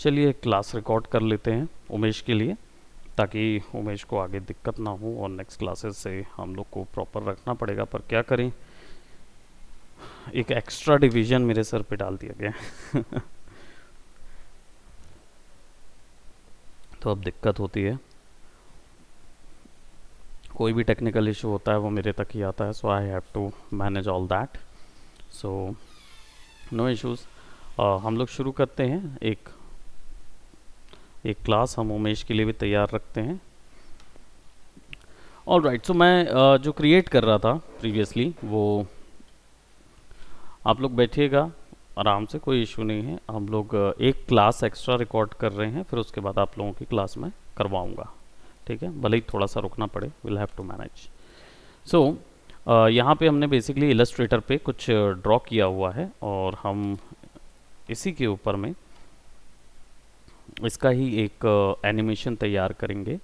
चलिए class record कर लेते हैं उमेश के लिए, ताकि उमेश को आगे दिक्कत ना हो और नेक्स्ट क्लासेस से हम लोग को प्रॉपर रखना पड़ेगा, पर क्या करें, एक एक्स्ट्रा डिवीजन मेरे सर पे डाल दिया गया। तो अब दिक्कत होती है, कोई भी टेक्निकल इशू होता है वो मेरे तक ही आता है, so I have to manage all that. So no issues, हम लोग शुरू करते हैं। एक एक क्लास हम उमेश के लिए भी तैयार रखते हैं। ऑल राइट, सो मैं जो क्रिएट कर रहा था प्रीवियसली, वो आप लोग बैठिएगा आराम से, कोई इशू नहीं है। हम लोग एक क्लास एक्स्ट्रा रिकॉर्ड कर रहे हैं, फिर उसके बाद आप लोगों की क्लास में करवाऊंगा, ठीक है, भले ही थोड़ा सा रुकना पड़े, विल हैव टू मैनेज। सो यहाँ पे हमने बेसिकली इलस्ट्रेटर पे कुछ ड्रॉ किया हुआ है, और हम इसी के ऊपर में इसका ही एक एनिमेशन तैयार करेंगे,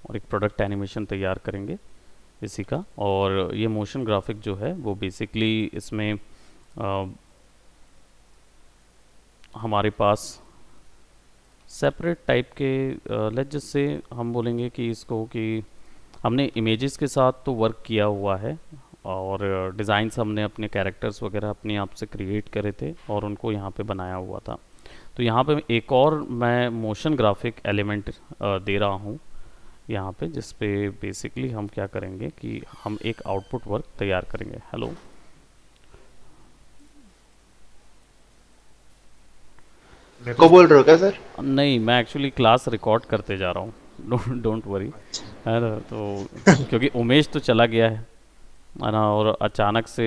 और एक प्रोडक्ट एनिमेशन तैयार करेंगे इसी का। और ये मोशन ग्राफिक जो है वो बेसिकली इसमें हमारे पास सेपरेट टाइप के लेट जिससे हम बोलेंगे कि इसको कि हमने इमेजेस के साथ तो वर्क किया हुआ है, और डिज़ाइंस हमने अपने कैरेक्टर्स वगैरह अपने आप से क्रिएट करे थे और उनको यहाँ पे बनाया हुआ था। तो यहाँ पे एक और मैं मोशन ग्राफिक एलिमेंट दे रहा हूँ यहाँ पे, जिस पे बेसिकली हम क्या करेंगे कि हम एक आउटपुट वर्क तैयार करेंगे। हेलो, मेरे को बोल रहे हो क्या सर? नहीं, मैं एक्चुअली क्लास रिकॉर्ड करते जा रहा हूँ। डोंट डोंट वरी, अच्छा। है ना। तो क्योंकि उमेश तो चला गया है ना, और अचानक से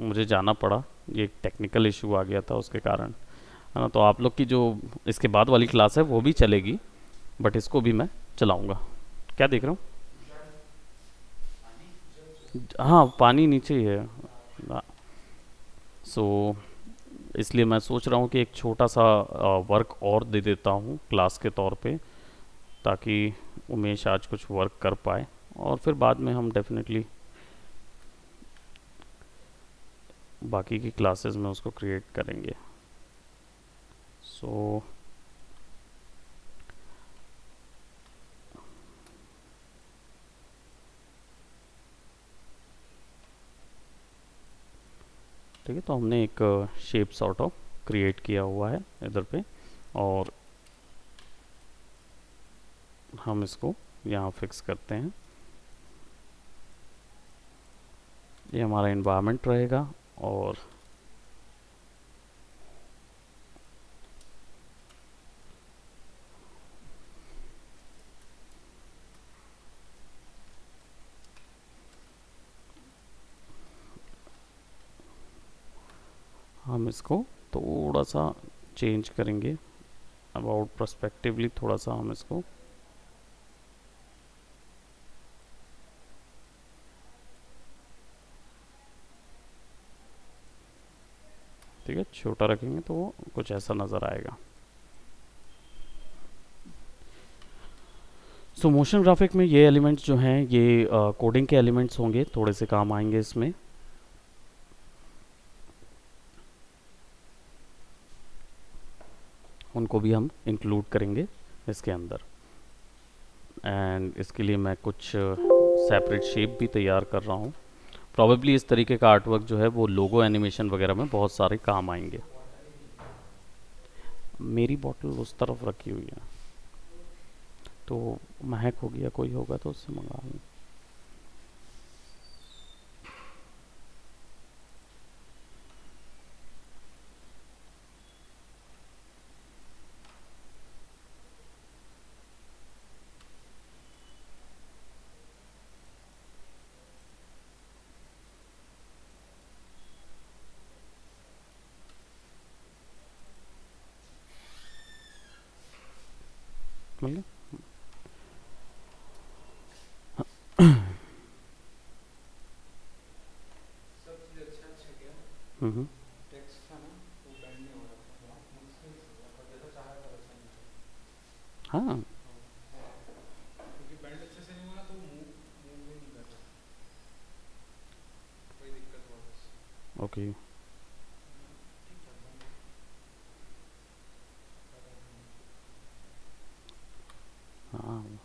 मुझे जाना पड़ा, ये टेक्निकल इशू आ गया था उसके कारण, है ना। तो आप लोग की जो इसके बाद वाली क्लास है वो भी चलेगी, बट इसको भी मैं चलाऊंगा। क्या देख रहा हूँ? हाँ, पानी नीचे ही है। सो इसलिए मैं सोच रहा हूँ कि एक छोटा सा वर्क और दे देता हूँ क्लास के तौर पे, ताकि उमेश आज कुछ वर्क कर पाए, और फिर बाद में हम डेफिनेटली बाकी की क्लासेस में उसको क्रिएट करेंगे। सो ठीक है, तो हमने एक शेप सॉर्ट ऑफ क्रिएट किया हुआ है इधर पे, और हम इसको यहाँ फिक्स करते हैं। ये हमारा इन्वायरमेंट रहेगा, और हम इसको थोड़ा सा चेंज करेंगे, अबाउट पर्सपेक्टिवली थोड़ा सा हम इसको, ठीक है, छोटा रखेंगे तो वो कुछ ऐसा नज़र आएगा। सो मोशन ग्राफिक में ये एलिमेंट्स जो हैं ये कोडिंग के एलिमेंट्स होंगे, थोड़े से काम आएंगे इसमें। उनको भी हम इंक्लूड करेंगे इसके अंदर। एंड इसके लिए मैं कुछ सेपरेट शेप भी तैयार कर रहा हूँ। प्रॉबेबली इस तरीके का आर्टवर्क जो है वो लोगो एनिमेशन वगैरह में बहुत सारे काम आएंगे। मेरी बॉटल उस तरफ रखी हुई है, तो महक होगी या कोई होगा तो उससे मंगा लूँ। मिल गया? हम्म। हाँ, ओके।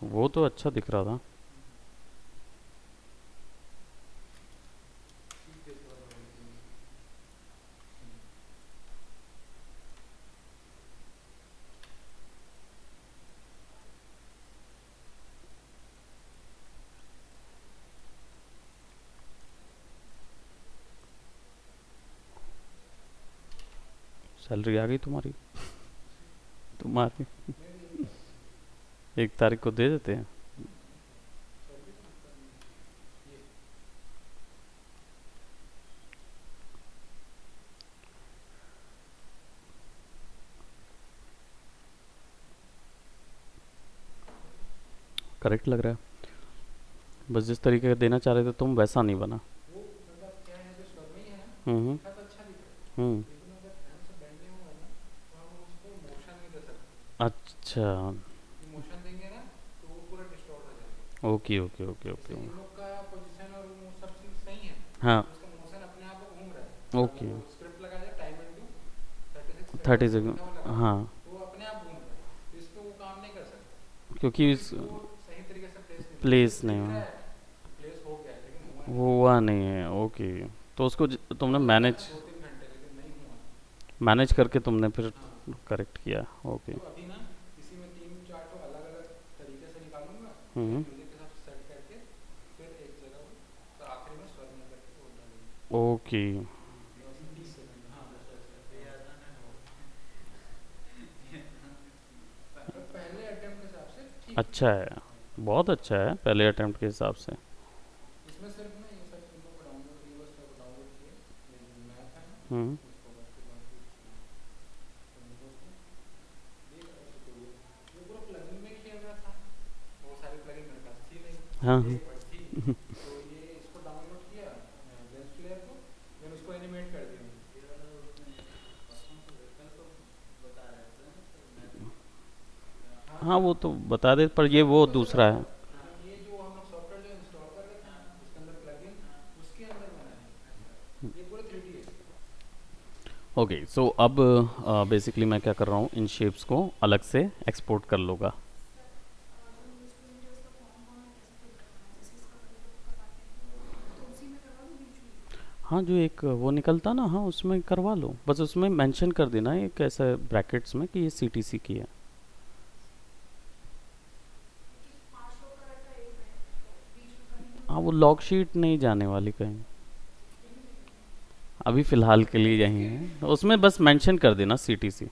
वो तो अच्छा दिख रहा था। सैलरी आ गई तुम्हारी? तुम्हारी 1 तारीख को दे देते हैं। करेक्ट लग रहा है। बस जिस तरीके का देना चाह रहे थे तुम वैसा नहीं बना। हम्म। हम्म। अच्छा। Okay okay okay okay. हाँ। ओके। 30 सेकंड। हाँ। क्योंकि इस प्लेस नहीं हुआ नहीं है। ओके। तो उसको तुमने मैनेज मैनेज करके तुमने फिर करेक्ट किया। ओके। हम्म। ओके। अच्छा है। बहुत अच्छा है पहले अटेम्प्ट के हिसाब से। हम्म। हाँ हाँ। हाँ वो तो बता दे, पर ये वो दूसरा है। ओके सो अब बेसिकली मैं क्या कर रहा हूँ, इन शेप्स को अलग से एक्सपोर्ट कर लूँगा। हाँ जो एक वो निकलता ना, हाँ उसमें करवा लो, बस उसमें मेंशन कर देना एक ऐसा ब्रैकेट्स में कि ये सीटीसी की है। हाँ वो लॉग शीट नहीं जाने वाली कहीं, अभी फ़िलहाल के लिए यही है, उसमें बस मेंशन कर देना सीटीसी।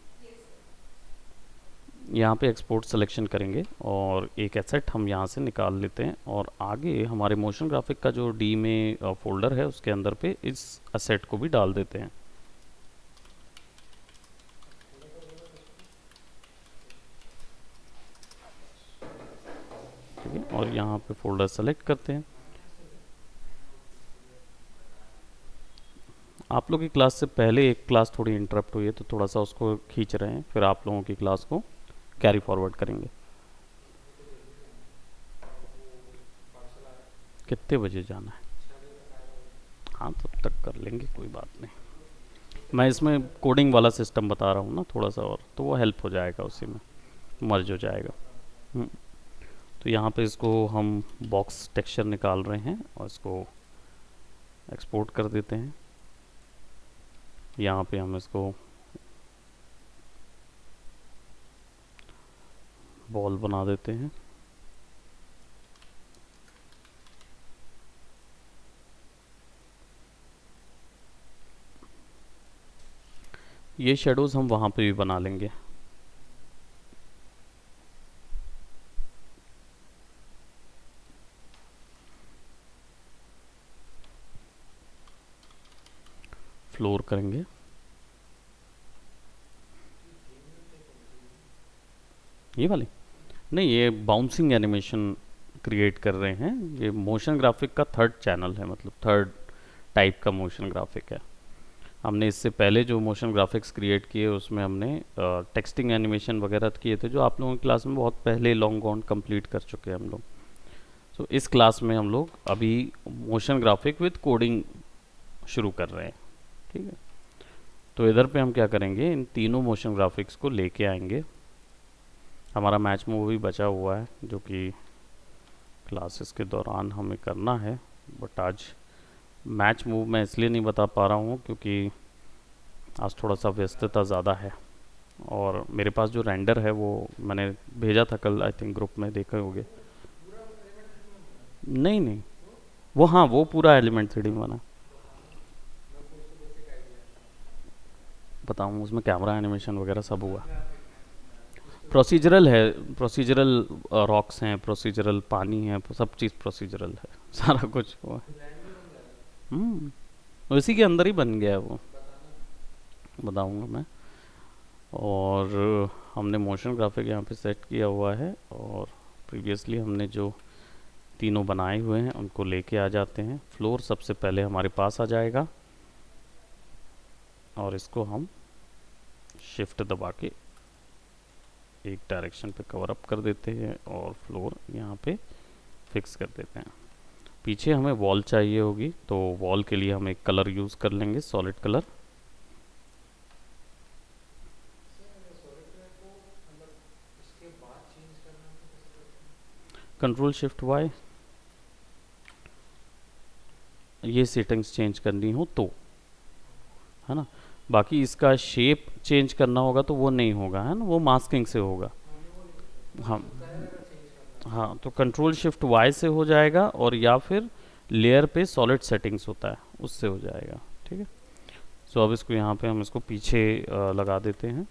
यहाँ पे एक्सपोर्ट सिलेक्शन करेंगे और एक एसेट हम यहाँ से निकाल लेते हैं, और आगे हमारे मोशन ग्राफिक का जो डी में फोल्डर है उसके अंदर पे इस एसेट को भी डाल देते हैं। ठीक है, और यहाँ पे फोल्डर सेलेक्ट करते हैं। आप लोग की क्लास से पहले एक क्लास थोड़ी इंटरप्ट हुई है तो थोड़ा सा उसको खींच रहे हैं, फिर आप लोगों की क्लास को कैरी फॉरवर्ड करेंगे। कितने बजे जाना है? हाँ तब तक कर लेंगे, कोई बात नहीं। मैं इसमें कोडिंग वाला सिस्टम बता रहा हूँ ना थोड़ा सा, और तो वो हेल्प हो जाएगा, उसी में मर्ज हो जाएगा। हम्म, तो यहाँ पे इसको हम बॉक्स टेक्सचर निकाल रहे हैं और इसको एक्सपोर्ट कर देते हैं। यहाँ पे हम इसको बॉल बना देते हैं। ये शेडोज़ हम वहाँ पे भी बना लेंगे। फ्लोर करेंगे। ये वाली नहीं, ये बाउंसिंग एनिमेशन क्रिएट कर रहे हैं। ये मोशन ग्राफिक का थर्ड चैनल है, मतलब थर्ड टाइप का मोशन ग्राफिक है। हमने इससे पहले जो मोशन ग्राफिक्स क्रिएट किए उसमें हमने टेक्सटिंग एनिमेशन वगैरह किए थे, जो आप लोगों की क्लास में बहुत पहले लॉन्ग गॉन कंप्लीट कर चुके हैं हम लोग। तो इस क्लास में हम लोग अभी मोशन ग्राफिक विद कोडिंग शुरू कर रहे हैं। ठीक है, तो इधर पे हम क्या करेंगे, इन तीनों मोशन ग्राफिक्स को लेके आएंगे हमारा मैच मूव भी बचा हुआ है जो कि क्लासेस के दौरान हमें करना है, बट आज मैच मूव मैं इसलिए नहीं बता पा रहा हूँ क्योंकि आज थोड़ा सा व्यस्तता ज़्यादा है। और मेरे पास जो रेंडर है वो मैंने भेजा था कल, आई थिंक ग्रुप में देखे होंगे। नहीं नहीं, वो हाँ वो पूरा एलिमेंट 3D में बना। बताऊँ, उसमें कैमरा एनिमेशन वगैरह सब हुआ। प्रोसीजरल है, प्रोसीजरल रॉक्स हैं, प्रोसीजरल पानी है, सब चीज़ प्रोसीजरल है सारा कुछ हुआ। उसी के अंदर ही बन गया है वो, बताऊंगा मैं। और हमने मोशन ग्राफिक यहाँ पे सेट किया हुआ है, और प्रीवियसली हमने जो तीनों बनाए हुए हैं उनको लेके आ जाते हैं। फ्लोर सबसे पहले हमारे पास आ जाएगा, और इसको हम शिफ्ट दबा के एक डायरेक्शन पे कवर अप कर देते हैं और फ्लोर यहाँ पे फिक्स कर देते हैं। पीछे हमें वॉल चाहिए होगी, तो वॉल के लिए हम एक कलर यूज़ कर लेंगे, solid colour. Control shift by, ये सेटिंग्स चेंज करनी हो तो, है ना। बाकी इसका शेप चेंज करना होगा तो वो नहीं होगा, है ना, वो मास्किंग से होगा। हाँ हाँ, तो कंट्रोल शिफ्ट वाई से हो जाएगा, और या फिर लेयर पे सॉलिड सेटिंग्स होता है उससे हो जाएगा, ठीक है। सो अब इसको यहाँ पे हम इसको पीछे लगा देते हैं,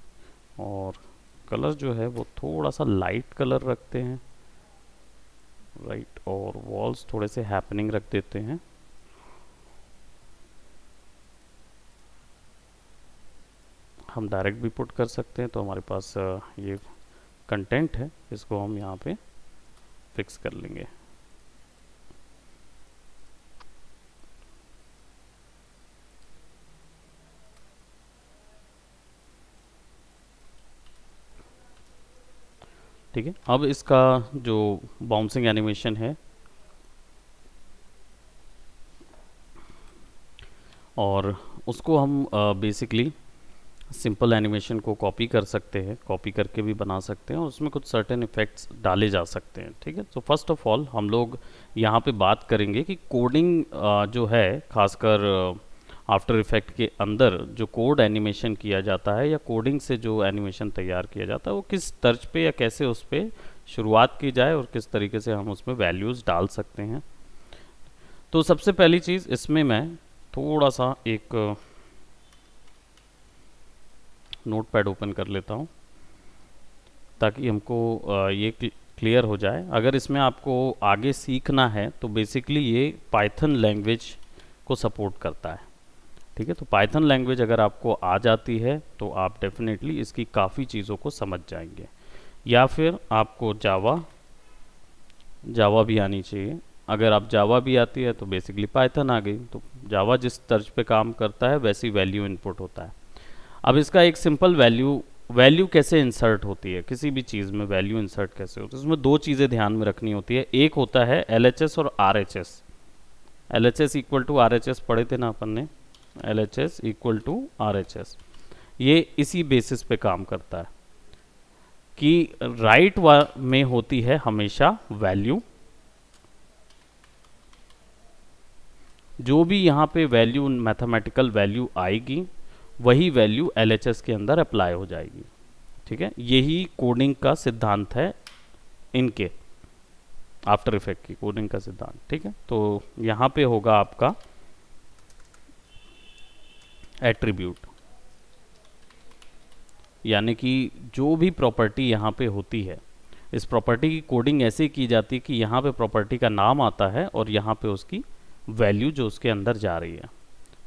और कलर जो है वो थोड़ा सा लाइट कलर रखते हैं, राइट। और वॉल्स थोड़े से हैपनिंग रख देते हैं। हम डायरेक्ट भी पुट कर सकते हैं, तो हमारे पास ये कंटेंट है, इसको हम यहाँ पे फिक्स कर लेंगे। ठीक है, अब इसका जो बाउंसिंग एनिमेशन है, और उसको हम बेसिकली सिंपल एनिमेशन को कॉपी कर सकते हैं, कॉपी करके भी बना सकते हैं, और उसमें कुछ सर्टेन इफ़ेक्ट्स डाले जा सकते हैं, ठीक है। तो फर्स्ट ऑफ ऑल हम लोग यहाँ पे बात करेंगे कि कोडिंग जो है, खासकर आफ्टर इफेक्ट के अंदर जो कोड एनिमेशन किया जाता है, या कोडिंग से जो एनिमेशन तैयार किया जाता है, वो किस तर्ज पे या कैसे उस पर शुरुआत की जाए, और किस तरीके से हम उसमें वैल्यूज़ डाल सकते हैं। तो सबसे पहली चीज़, इसमें मैं थोड़ा सा एक नोटपैड ओपन कर लेता हूँ ताकि हमको ये क्लियर हो जाए। अगर इसमें आपको आगे सीखना है तो बेसिकली ये पाइथन लैंग्वेज को सपोर्ट करता है, ठीक है। तो पाइथन लैंग्वेज अगर आपको आ जाती है तो आप डेफिनेटली इसकी काफ़ी चीज़ों को समझ जाएंगे। या फिर आपको जावा भी आनी चाहिए। अगर आप जावा भी आती है तो बेसिकली पाइथन आ गई। तो जावा जिस तर्ज पे काम करता है वैसी वैल्यू इनपुट होता है। अब इसका एक सिंपल वैल्यू कैसे इंसर्ट होती है, किसी भी चीज़ में वैल्यू इंसर्ट कैसे होती है, उसमें दो चीज़ें ध्यान में रखनी होती है। एक होता है LHS और RHS। LHS equal to RHS पढ़े थे ना अपन ने, LHS इक्वल टू RHS। ये इसी बेसिस पे काम करता है कि राइट में होती है हमेशा वैल्यू, जो भी यहाँ पे वैल्यू, मैथमेटिकल वैल्यू आएगी, वही वैल्यू LHS के अंदर अप्लाई हो जाएगी, ठीक है। यही कोडिंग का सिद्धांत है, इनके आफ्टर इफेक्ट की कोडिंग का सिद्धांत, ठीक है। तो यहाँ पे होगा आपका एट्रीब्यूट, यानी कि जो भी प्रॉपर्टी यहाँ पे होती है, इस प्रॉपर्टी की कोडिंग ऐसे की जाती है कि यहाँ पे प्रॉपर्टी का नाम आता है और यहाँ पे उसकी वैल्यू जो उसके अंदर जा रही है,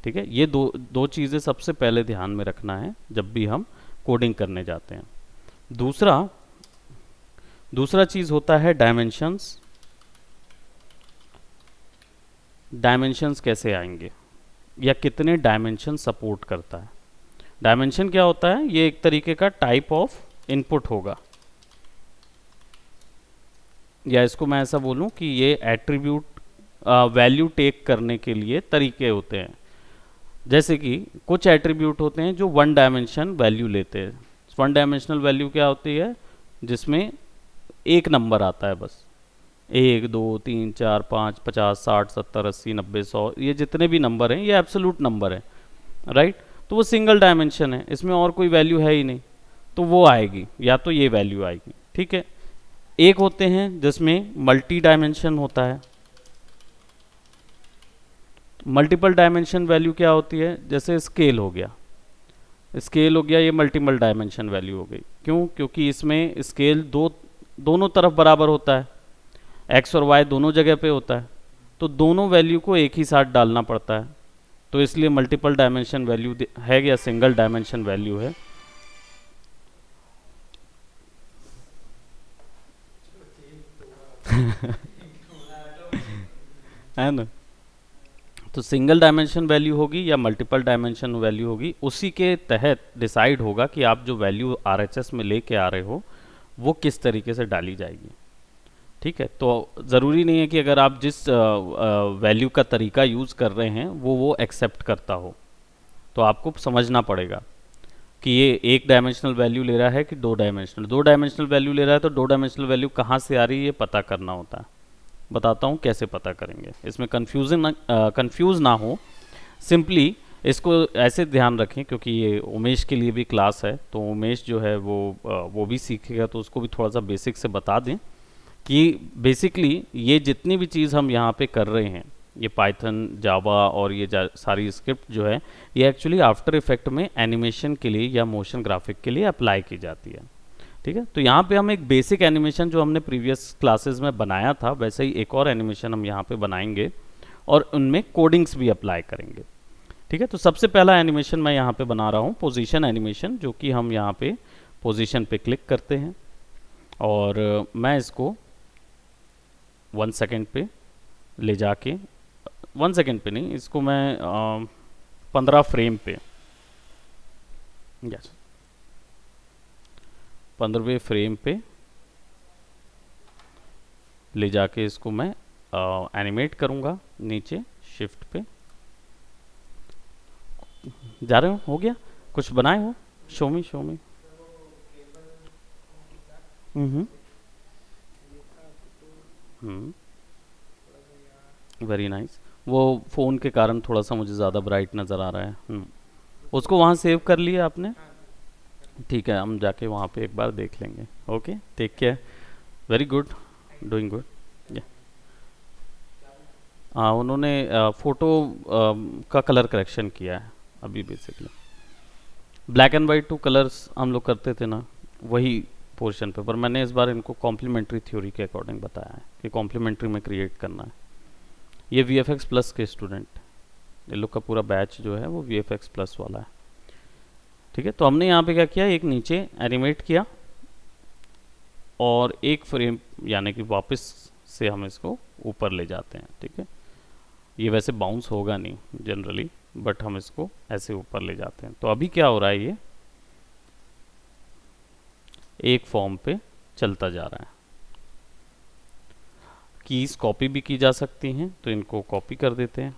ठीक है। ये दो चीज़ें सबसे पहले ध्यान में रखना है जब भी हम कोडिंग करने जाते हैं। दूसरा चीज़ होता है डायमेंशंस। डायमेंशंस कैसे आएंगे, या कितने डायमेंशन सपोर्ट करता है। डायमेंशन क्या होता है, ये एक तरीके का टाइप ऑफ इनपुट होगा, या इसको मैं ऐसा बोलूं कि ये एट्रीब्यूट वैल्यू टेक करने के लिए तरीके होते हैं। जैसे कि कुछ एट्रीब्यूट होते हैं जो वन डायमेंशन वैल्यू लेते हैं। वन डायमेंशनल वैल्यू क्या होती है, जिसमें एक नंबर आता है बस, 1 2 3 4 5 50 60 70 80 90 100, ये जितने भी नंबर हैं ये एब्सोल्यूट नंबर है, राइट। तो वो सिंगल डायमेंशन है, इसमें और कोई वैल्यू है ही नहीं, तो वो आएगी, या तो ये वैल्यू आएगी, ठीक है। एक होते हैं जिसमें मल्टी डायमेंशन होता है। मल्टीपल डायमेंशन वैल्यू क्या होती है, जैसे स्केल हो गया, स्केल हो गया, ये मल्टीपल डायमेंशन वैल्यू हो गई। क्यों? क्योंकि इसमें स्केल दोनों तरफ बराबर होता है, एक्स और वाई दोनों जगह पे होता है, तो दोनों वैल्यू को एक ही साथ डालना पड़ता है, तो इसलिए मल्टीपल डायमेंशन वैल्यू है या सिंगल डायमेंशन वैल्यू है। है ना। तो सिंगल डायमेंशन वैल्यू होगी या मल्टीपल डायमेंशन वैल्यू होगी, उसी के तहत डिसाइड होगा कि आप जो वैल्यू आरएचएस में लेके आ रहे हो वो किस तरीके से डाली जाएगी, ठीक है। तो ज़रूरी नहीं है कि अगर आप जिस वैल्यू का तरीका यूज़ कर रहे हैं वो एक्सेप्ट करता हो, तो आपको समझना पड़ेगा कि ये एक डायमेंशनल वैल्यू ले रहा है कि दो डायमेंशनल वैल्यू ले रहा है, तो दो डायमेंशनल वैल्यू कहाँ से आ रही है ये पता करना होता है। बताता हूँ कैसे पता करेंगे, इसमें कंफ्यूज ना हो। सिंपली इसको ऐसे ध्यान रखें, क्योंकि ये उमेश के लिए भी क्लास है, तो उमेश जो है वो भी सीखेगा, तो उसको भी थोड़ा सा बेसिक से बता दें कि बेसिकली ये जितनी भी चीज़ हम यहाँ पे कर रहे हैं, ये पाइथन जावा और ये सारी स्क्रिप्ट जो है, ये एक्चुअली आफ्टर इफेक्ट में एनिमेशन के लिए या मोशन ग्राफिक के लिए अप्लाई की जाती है, ठीक है। तो यहाँ पे हम एक बेसिक एनिमेशन जो हमने प्रीवियस क्लासेस में बनाया था, वैसे ही एक और एनिमेशन हम यहाँ पे बनाएंगे और उनमें कोडिंग्स भी अप्लाई करेंगे, ठीक है। तो सबसे पहला एनिमेशन मैं यहाँ पे बना रहा हूँ पोजीशन एनिमेशन, जो कि हम यहाँ पे पोजीशन पे क्लिक करते हैं और मैं इसको 1 सेकेंड पे ले जाके, 1 सेकेंड पे नहीं, इसको मैं 15 फ्रेम पे, यस 15वें फ्रेम पे ले जाके इसको मैं एनिमेट करूँगा नीचे शिफ्ट पे। जा रहे हो गया? कुछ बनाए हो? Show me. Hmm very nice. वो फ़ोन के कारण थोड़ा सा मुझे ज़्यादा ब्राइट नज़र आ रहा है। उसको वहाँ सेव कर लिया आपने? ठीक है, हम जाके वहाँ पे एक बार देख लेंगे। Okay, take care. Very good, doing good. हाँ, उन्होंने फ़ोटो का कलर करेक्शन किया है अभी। Basically black and white 2 colours हम लोग करते थे ना, वही पोर्शन पे, पर मैंने इस बार इनको कॉम्प्लीमेंट्री थ्योरी के अकॉर्डिंग बताया है कि कॉम्प्लीमेंट्री में क्रिएट करना है। ये VFX प्लस के स्टूडेंट, ये लोग का पूरा बैच जो है वो VFX प्लस वाला है, ठीक है। तो हमने यहाँ पे क्या किया, एक नीचे एनिमेट किया और एक फ्रेम यानी कि वापस से हम इसको ऊपर ले जाते हैं, ठीक है। ये वैसे बाउंस होगा नहीं जनरली, बट हम इसको ऐसे ऊपर ले जाते हैं। तो अभी क्या हो रहा है, ये एक फॉर्म पे चलता जा रहा है। कीज कॉपी भी की जा सकती हैं, तो इनको कॉपी कर देते हैं,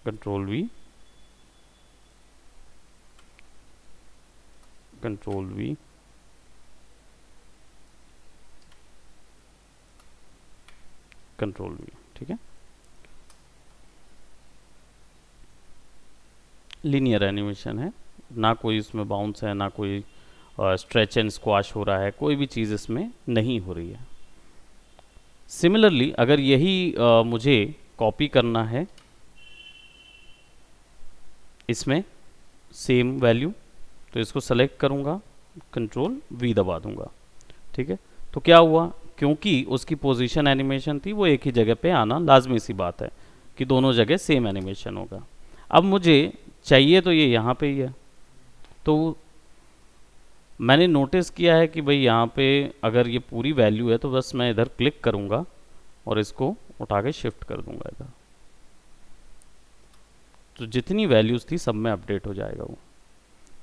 control V, control V, control V, ठीक है। लीनियर एनिमेशन है, ना कोई इसमें बाउंस है, ना कोई स्ट्रेच एंड स्क्वाश हो रहा है, कोई भी चीज़ इसमें नहीं हो रही है। सिमिलरली अगर यही मुझे कॉपी करना है इसमें सेम वैल्यू, तो इसको सेलेक्ट करूँगा, कंट्रोल V दबा दूंगा, ठीक है। तो क्या हुआ, क्योंकि उसकी पोजीशन एनिमेशन थी, वो एक ही जगह पे आना लाजमी सी बात है कि दोनों जगह सेम एनिमेशन होगा। अब मुझे चाहिए तो ये यहाँ पे ही है, तो मैंने नोटिस किया है कि भाई यहाँ पे अगर ये पूरी वैल्यू है तो बस मैं इधर क्लिक करूँगा और इसको उठा के शिफ्ट कर दूंगा इधर, तो जितनी वैल्यूज़ थी सब में अपडेट हो जाएगा वो।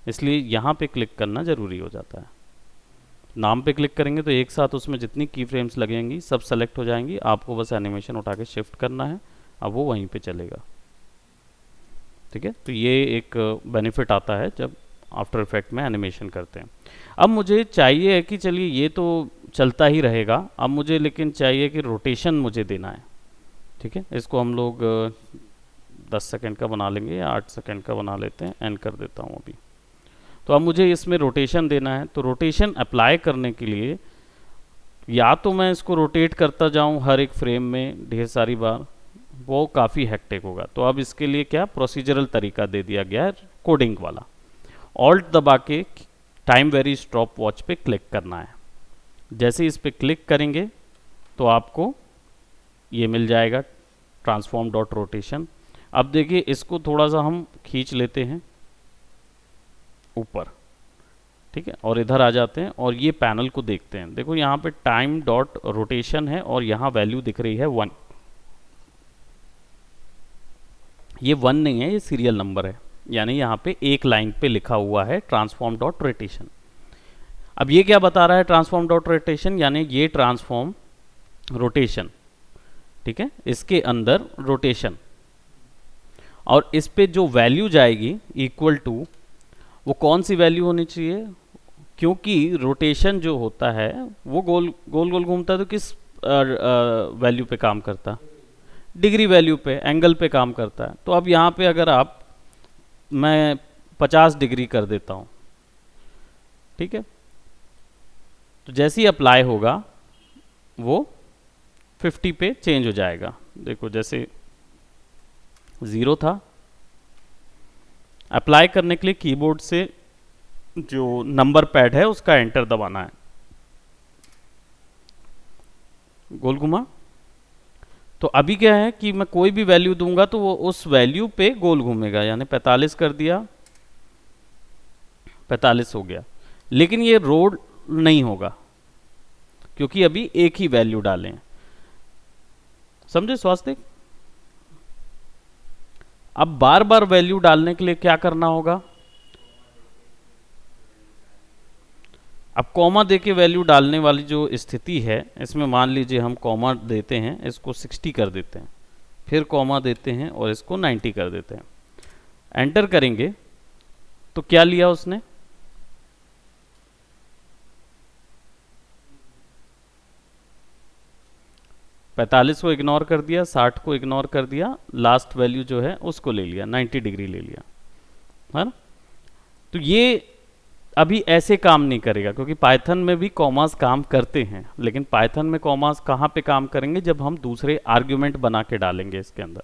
इसलिए यहाँ पे क्लिक करना ज़रूरी हो जाता है। नाम पे क्लिक करेंगे तो एक साथ उसमें जितनी की फ्रेम्स लगेंगी सब सेलेक्ट हो जाएंगी, आपको बस एनिमेशन उठा के शिफ्ट करना है, अब वो वहीं पे चलेगा, ठीक है। तो ये एक बेनिफिट आता है जब आफ्टर इफेक्ट में एनिमेशन करते हैं। अब मुझे चाहिए है कि चलिए ये तो चलता ही रहेगा, अब मुझे लेकिन चाहिए कि रोटेशन मुझे देना है। ठीक है, इसको हम लोग 10 सेकंड का बना लेंगे या 8 सेकंड का बना लेते हैं, एंड कर देता हूँ अभी। तो अब मुझे इसमें रोटेशन देना है, तो रोटेशन अप्लाई करने के लिए या तो मैं इसको रोटेट करता जाऊं हर एक फ्रेम में ढेर सारी बार, वो काफ़ी हेक्टिक होगा। तो अब इसके लिए क्या प्रोसीजरल तरीका दे दिया गया है, कोडिंग वाला। ऑल्ट दबा के टाइम वेरी स्टॉप वॉच पे क्लिक करना है। जैसे इस पे क्लिक करेंगे तो आपको ये मिल जाएगा ट्रांसफॉर्म डॉट रोटेशन। अब देखिए इसको थोड़ा सा हम खींच लेते हैं ऊपर, ठीक है, और इधर आ जाते हैं और ये पैनल को देखते हैं। देखो यहाँ पे टाइम डॉट रोटेशन है और यहाँ वैल्यू दिख रही है 1। ये 1 नहीं है, ये सीरियल नंबर है, यानी यहाँ पे एक लाइन पे लिखा हुआ है ट्रांसफॉर्म डॉट रोटेशन। अब ये क्या बता रहा है ट्रांसफॉर्म डॉट रोटेशन, यानी ये ट्रांसफॉर्म रोटेशन, ठीक है, इसके अंदर रोटेशन, और इस पे जो वैल्यू जाएगी इक्वल टू, वो कौन सी वैल्यू होनी चाहिए, क्योंकि रोटेशन जो होता है वो गोल गोल गोल घूमता है, तो किस वैल्यू पे काम करता, डिग्री वैल्यू पे, एंगल पे काम करता है। तो अब यहाँ पे अगर आप, मैं 50 डिग्री कर देता हूँ, ठीक है, तो जैसे ही अप्लाई होगा वो 50 पे चेंज हो जाएगा। देखो जैसे 0 था, अप्लाई करने के लिए कीबोर्ड से जो नंबर पैड है उसका एंटर दबाना है, गोल घुमा। तो अभी क्या है कि मैं कोई भी वैल्यू दूंगा तो वो उस वैल्यू पे गोल घूमेगा, यानी 45 कर दिया, 45 हो गया। लेकिन ये रोल नहीं होगा क्योंकि अभी एक ही वैल्यू डाले हैं, समझे स्वास्तिक। अब बार बार वैल्यू डालने के लिए क्या करना होगा, अब कॉमा देके वैल्यू डालने वाली जो स्थिति है, इसमें मान लीजिए हम कॉमा देते हैं, इसको 60 कर देते हैं, फिर कॉमा देते हैं और इसको 90 कर देते हैं, एंटर करेंगे तो क्या लिया उसने, पैंतालीस को इग्नोर कर दिया, 60 को इग्नोर कर दिया, लास्ट वैल्यू जो है उसको ले लिया, 90 डिग्री ले लिया, है ना। तो ये अभी ऐसे काम नहीं करेगा क्योंकि पाइथन में भी कॉमास काम करते हैं, लेकिन पाइथन में कॉमास कहाँ पे काम करेंगे, जब हम दूसरे आर्ग्यूमेंट बना के डालेंगे इसके अंदर।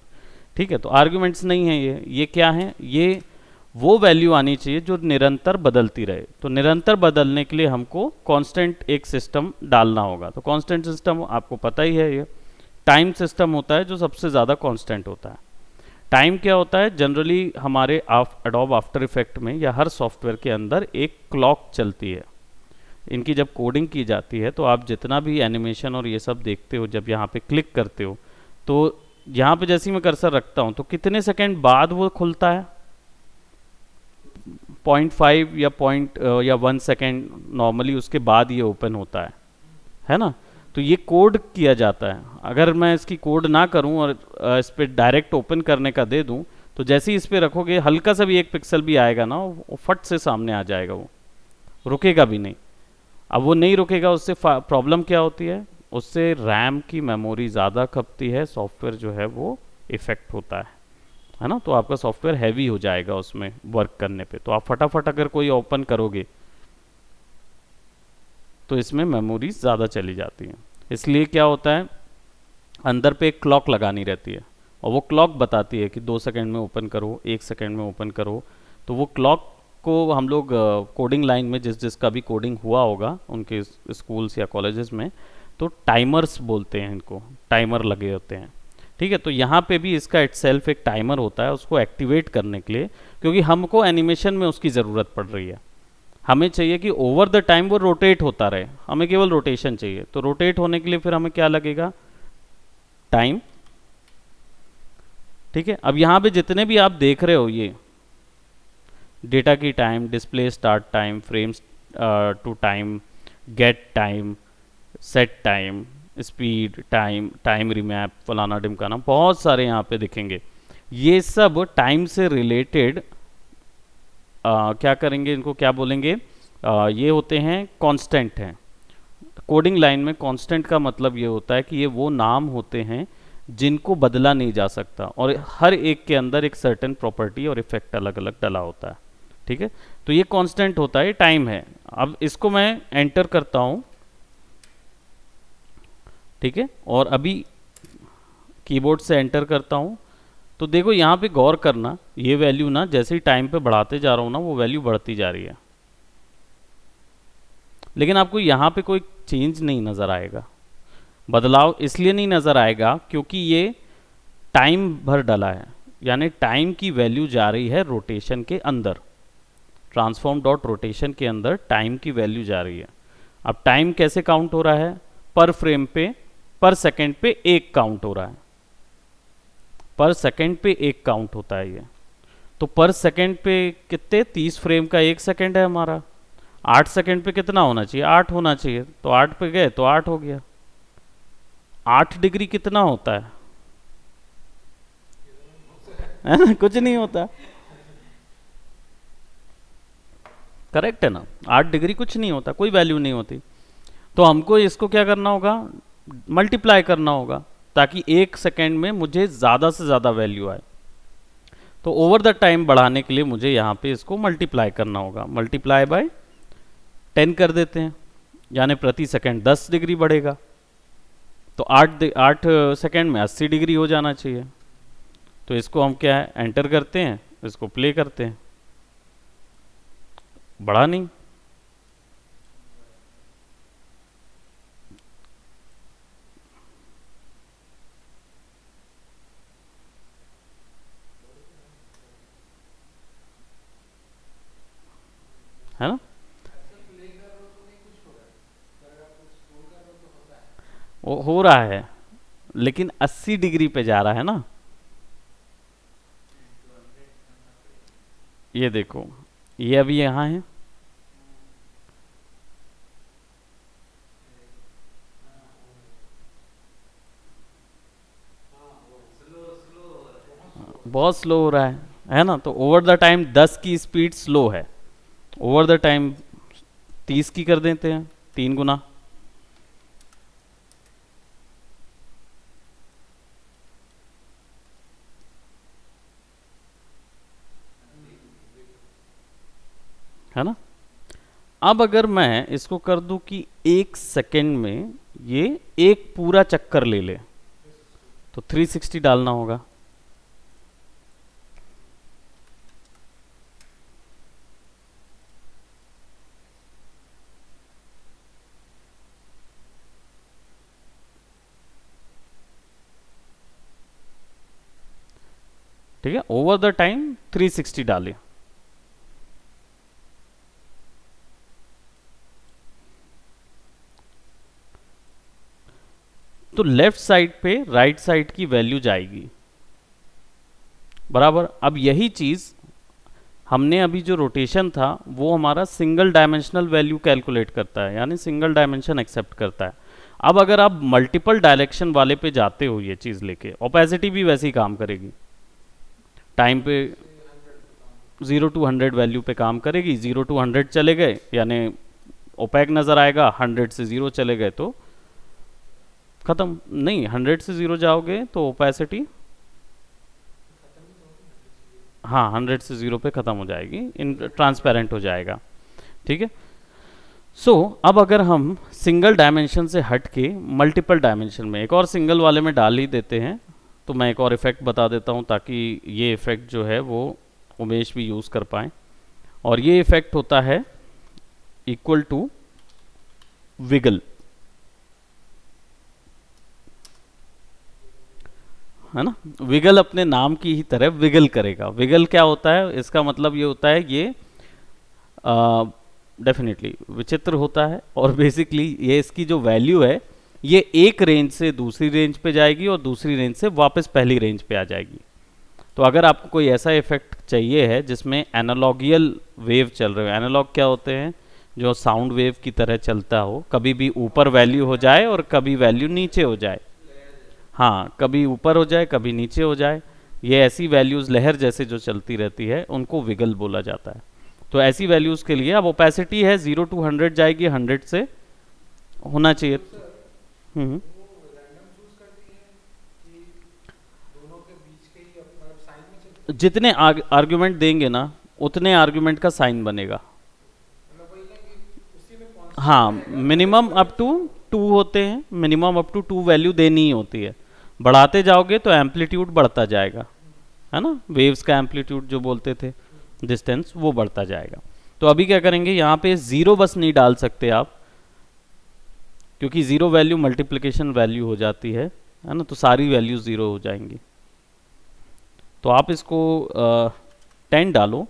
ठीक है, तो आर्ग्यूमेंट्स नहीं है ये क्या है, ये वो वैल्यू आनी चाहिए जो निरंतर बदलती रहे। तो निरंतर बदलने के लिए हमको कांस्टेंट एक सिस्टम डालना होगा। तो कांस्टेंट सिस्टम आपको पता ही है, ये टाइम सिस्टम होता है जो सबसे ज़्यादा कांस्टेंट होता है। टाइम क्या होता है, जनरली हमारे एडोब आफ्टर इफेक्ट में या हर सॉफ्टवेयर के अंदर एक क्लॉक चलती है। इनकी जब कोडिंग की जाती है तो आप जितना भी एनिमेशन और ये सब देखते हो, जब यहाँ पे क्लिक करते हो तो यहाँ पे जैसे ही मैं कर्सर रखता हूँ तो कितने सेकंड बाद वो खुलता है, 0.5 या 1 सेकेंड नॉर्मली उसके बाद ये ओपन होता है ना। तो ये कोड किया जाता है। अगर मैं इसकी कोड ना करूं और इस पर डायरेक्ट ओपन करने का दे दूं तो जैसे ही इस पर रखोगे हल्का सा भी एक पिक्सल भी आएगा ना, वो फट से सामने आ जाएगा, वो रुकेगा भी नहीं। अब वो नहीं रुकेगा, उससे प्रॉब्लम क्या होती है, उससे रैम की मेमोरी ज़्यादा खपती है, सॉफ्टवेयर जो है वो इफेक्ट होता है ना। तो आपका सॉफ्टवेयर हैवी हो जाएगा उसमें वर्क करने पे। तो आप फटाफट अगर कोई ओपन करोगे तो इसमें मेमोरी ज़्यादा चली जाती है। इसलिए क्या होता है, अंदर पे एक क्लॉक लगानी रहती है और वो क्लॉक बताती है कि 2 सेकंड में ओपन करो, 1 सेकंड में ओपन करो। तो वो क्लॉक को हम लोग कोडिंग लाइन में जिसका भी कोडिंग हुआ होगा उनके स्कूल्स या कॉलेजेस में, तो टाइमर्स बोलते हैं इनको, टाइमर लगे होते हैं। ठीक है, तो यहाँ पे भी इसका इटसेल्फ एक टाइमर होता है उसको एक्टिवेट करने के लिए, क्योंकि हमको एनिमेशन में उसकी ज़रूरत पड़ रही है। हमें चाहिए कि ओवर द टाइम वो रोटेट होता रहे, हमें केवल रोटेशन चाहिए। तो रोटेट होने के लिए फिर हमें क्या लगेगा, टाइम। ठीक है, अब यहाँ पे जितने भी आप देख रहे हो, ये डेटा की time, display start time, frames to time, get time, set time, speed time, time remap, फलाना ढिमकाना, बहुत सारे यहाँ पे दिखेंगे। ये सब टाइम से रिलेटेड क्या करेंगे, इनको क्या बोलेंगे, ये होते हैं कांस्टेंट हैं। कोडिंग लाइन में कांस्टेंट का मतलब ये होता है कि ये वो नाम होते हैं जिनको बदला नहीं जा सकता, और हर एक के अंदर एक सर्टेन प्रॉपर्टी और इफेक्ट अलग अलग डला होता है। ठीक है, तो ये कांस्टेंट होता है, टाइम है। अब इसको मैं एंटर करता हूं, ठीक है, और अभी कीबोर्ड से एंटर करता हूं, तो देखो यहाँ पे गौर करना, ये वैल्यू ना जैसे ही टाइम पे बढ़ाते जा रहा हूँ ना, वो वैल्यू बढ़ती जा रही है, लेकिन आपको यहाँ पे कोई चेंज नहीं नज़र आएगा। बदलाव इसलिए नहीं नज़र आएगा क्योंकि ये टाइम भर डला है, यानी टाइम की वैल्यू जा रही है रोटेशन के अंदर, ट्रांसफॉर्म डॉट रोटेशन के अंदर टाइम की वैल्यू जा रही है। अब टाइम कैसे काउंट हो रहा है, पर फ्रेम पे, पर सेकंड पे एक काउंट हो रहा है, पर सेकंड पे एक काउंट होता है ये। तो पर सेकंड पे कितने, 30 फ्रेम का एक सेकंड है हमारा, 8 सेकंड पे कितना होना चाहिए, 8 होना चाहिए, तो 8 पे गए तो 8 हो गया। 8 डिग्री कितना होता है ना, कुछ नहीं होता, करेक्ट है ना, 8 डिग्री कुछ नहीं होता, कोई वैल्यू नहीं होती। तो हमको इसको क्या करना होगा, मल्टीप्लाई करना होगा, ताकि एक सेकेंड में मुझे ज़्यादा से ज़्यादा वैल्यू आए। तो ओवर द टाइम बढ़ाने के लिए मुझे यहाँ पे इसको मल्टीप्लाई करना होगा, मल्टीप्लाई बाय 10 कर देते हैं, यानी प्रति सेकंड 10 डिग्री बढ़ेगा, तो 8 सेकंड में 80 डिग्री हो जाना चाहिए। तो इसको हम क्या है, एंटर करते हैं, इसको प्ले करते हैं, बढ़ा नहीं, है ना, वो हो रहा है, लेकिन 80 डिग्री पे जा रहा है ना, ये देखो, ये अभी यहाँ है, बहुत स्लो हो रहा है ना। तो ओवर द टाइम 10 की स्पीड स्लो है, ओवर द टाइम 30 की कर देते हैं, 3 गुना, है ना। अब अगर मैं इसको कर दूं कि एक सेकंड में ये एक पूरा चक्कर ले ले, तो 360 डालना होगा, ठीक है, ओवर द टाइम 360 डाले। तो लेफ्ट साइड पे राइट साइड की वैल्यू जाएगी बराबर। अब यही चीज हमने अभी जो रोटेशन था वो हमारा सिंगल डायमेंशनल वैल्यू कैलकुलेट करता है, यानी सिंगल डायमेंशन एक्सेप्ट करता है। अब अगर आप मल्टीपल डायरेक्शन वाले पे जाते हो ये चीज लेके, ओपेसिटी भी वैसे ही काम करेगी, टाइम पे 0 to 100 वैल्यू पे काम करेगी। 0 to 100 चले गए यानी ओपैक नजर आएगा, 100 से 0 चले गए तो खत्म, नहीं 100 से 0 जाओगे तो ओपेसिटी, हाँ 100 से 0 पे खत्म हो जाएगी, इन ट्रांसपेरेंट हो जाएगा, ठीक है। सो अब अगर हम सिंगल डायमेंशन से हट के मल्टीपल डायमेंशन में, एक और सिंगल वाले में डाल ही देते हैं, तो मैं एक और इफेक्ट बता देता हूँ ताकि ये इफेक्ट जो है वो उमेश भी यूज़ कर पाए। और ये इफेक्ट होता है इक्वल टू विगल, है ना। विगल अपने नाम की ही तरह विगल करेगा। विगल क्या होता है, इसका मतलब ये होता है ये डेफिनेटली विचित्र होता है, और बेसिकली ये इसकी जो वैल्यू है ये एक रेंज से दूसरी रेंज पे जाएगी और दूसरी रेंज से वापस पहली रेंज पे आ जाएगी। तो अगर आपको कोई ऐसा इफेक्ट चाहिए है जिसमें एनालॉगियल वेव चल रहे हो, एनालॉग क्या होते हैं, जो साउंड वेव की तरह चलता हो, कभी भी ऊपर वैल्यू हो जाए और कभी वैल्यू नीचे हो जाए, हाँ कभी ऊपर हो जाए कभी नीचे हो जाए, ये ऐसी वैल्यूज़ लहर जैसे जो चलती रहती है उनको विगल बोला जाता है। तो ऐसी वैल्यूज के लिए अब ओपेसिटी है 0 to 100 जाएगी, 100 से होना चाहिए। हम्म। जितने आर्ग्यूमेंट देंगे ना उतने आर्ग्यूमेंट का साइन बनेगा। हाँ, मिनिमम अप टू 2 होते हैं, मिनिमम अप टू 2 वैल्यू देनी ही होती है। बढ़ाते जाओगे तो एम्पलीट्यूड बढ़ता जाएगा, है ना, वेव्स का एम्पलीट्यूड जो बोलते थे, डिस्टेंस, वो बढ़ता जाएगा। तो अभी क्या करेंगे, यहाँ पे जीरो बस नहीं डाल सकते आप, क्योंकि जीरो वैल्यू मल्टीप्लिकेशन वैल्यू हो जाती है ना, तो सारी वैल्यू जीरो हो जाएंगी। तो आप इसको 10 डालो,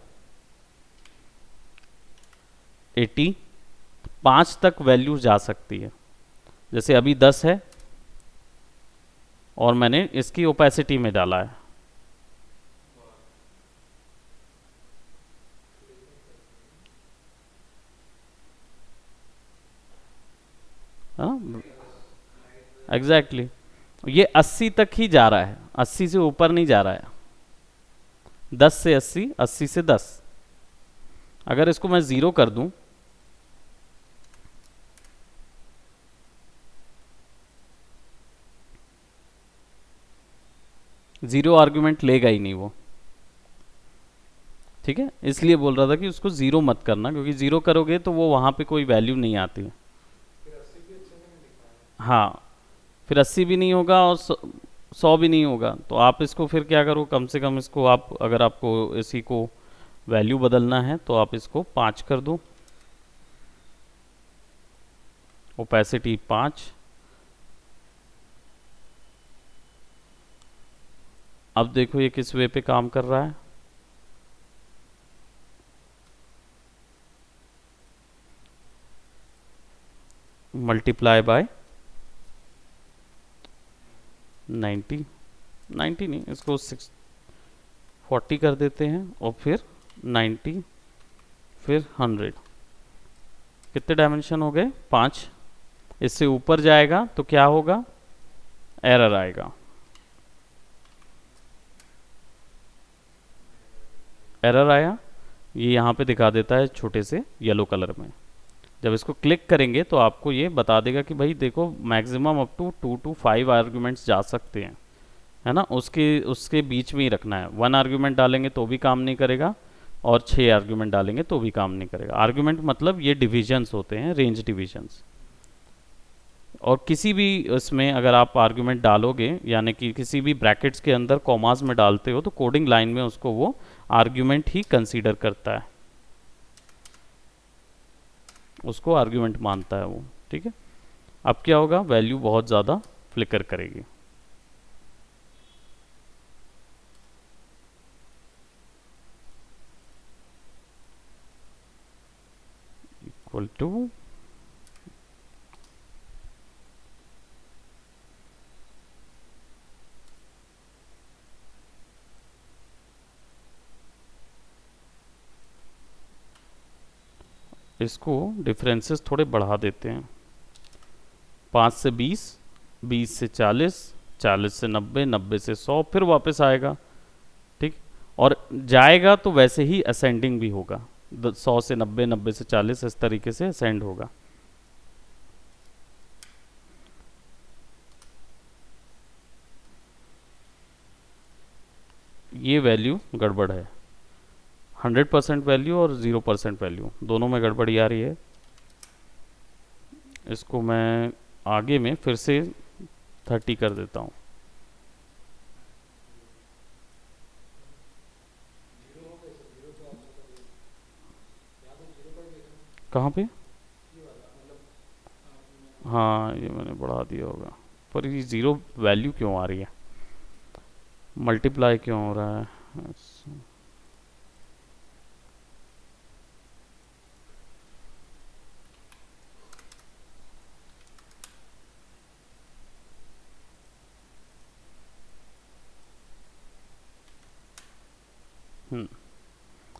80, 5 तक वैल्यू जा सकती है। जैसे अभी 10 है और मैंने इसकी ओपेसिटी में डाला है। हाँ, एग्जैक्टली exactly। ये 80 तक ही जा रहा है, 80 से ऊपर नहीं जा रहा है। 10 से 80, 80 से 10। अगर इसको मैं ज़ीरो कर दूं, ज़ीरो आर्गुमेंट लेगा ही नहीं वो। ठीक है, इसलिए बोल रहा था कि उसको ज़ीरो मत करना, क्योंकि ज़ीरो करोगे तो वो वहाँ पे कोई वैल्यू नहीं आती है। हाँ, फिर 80 भी नहीं होगा और 100 भी नहीं होगा। तो आप इसको फिर क्या करो, कम से कम इसको आप, अगर आपको इसी को वैल्यू बदलना है तो आप इसको 5 कर दो, ओपेसिटी 5। अब देखो ये किस वे पे काम कर रहा है। मल्टीप्लाई बाय 90, 90 नहीं, इसको 40 कर देते हैं, और फिर 90, फिर 100। कितने डायमेंशन हो गए, 5। इससे ऊपर जाएगा तो क्या होगा, एरर आएगा। एरर आया, ये यहाँ पे दिखा देता है छोटे से येलो कलर में। जब इसको क्लिक करेंगे तो आपको ये बता देगा कि भाई देखो, maximum up to 2 to 5 arguments जा सकते हैं, है ना। उसके उसके बीच में ही रखना है। 1 आर्ग्यूमेंट डालेंगे तो भी काम नहीं करेगा, और 6 आर्ग्यूमेंट डालेंगे तो भी काम नहीं करेगा। आर्ग्यूमेंट मतलब ये डिविजन्स होते हैं, रेंज डिविजन्स। और किसी भी इसमें अगर आप आर्ग्यूमेंट डालोगे, यानी कि किसी भी ब्रैकेट्स के अंदर कॉमास में डालते हो, तो कोडिंग लाइन में उसको वो आर्ग्यूमेंट ही कंसीडर करता है, उसको आर्ग्यूमेंट मानता है वो। ठीक है, अब क्या होगा, वैल्यू बहुत ज़्यादा फ्लिकर करेगी। इक्वल टू, इसको डिफरेंसेस थोड़े बढ़ा देते हैं। 5 से 20, 20 से 40, 40 से 90, 90 से 100, फिर वापस आएगा। ठीक, और जाएगा तो वैसे ही असेंडिंग भी होगा, 100 से 90, 90 से 40, इस तरीके से असेंड होगा। ये वैल्यू गड़बड़ है, 100% वैल्यू और 0% वैल्यू दोनों में गड़बड़ी आ रही है। इसको मैं आगे में फिर से 30 कर देता हूँ। कहाँ पे, हाँ ये मैंने बढ़ा दिया होगा, पर ये ज़ीरो वैल्यू क्यों आ रही है, मल्टीप्लाई क्यों हो रहा है। अच्छा।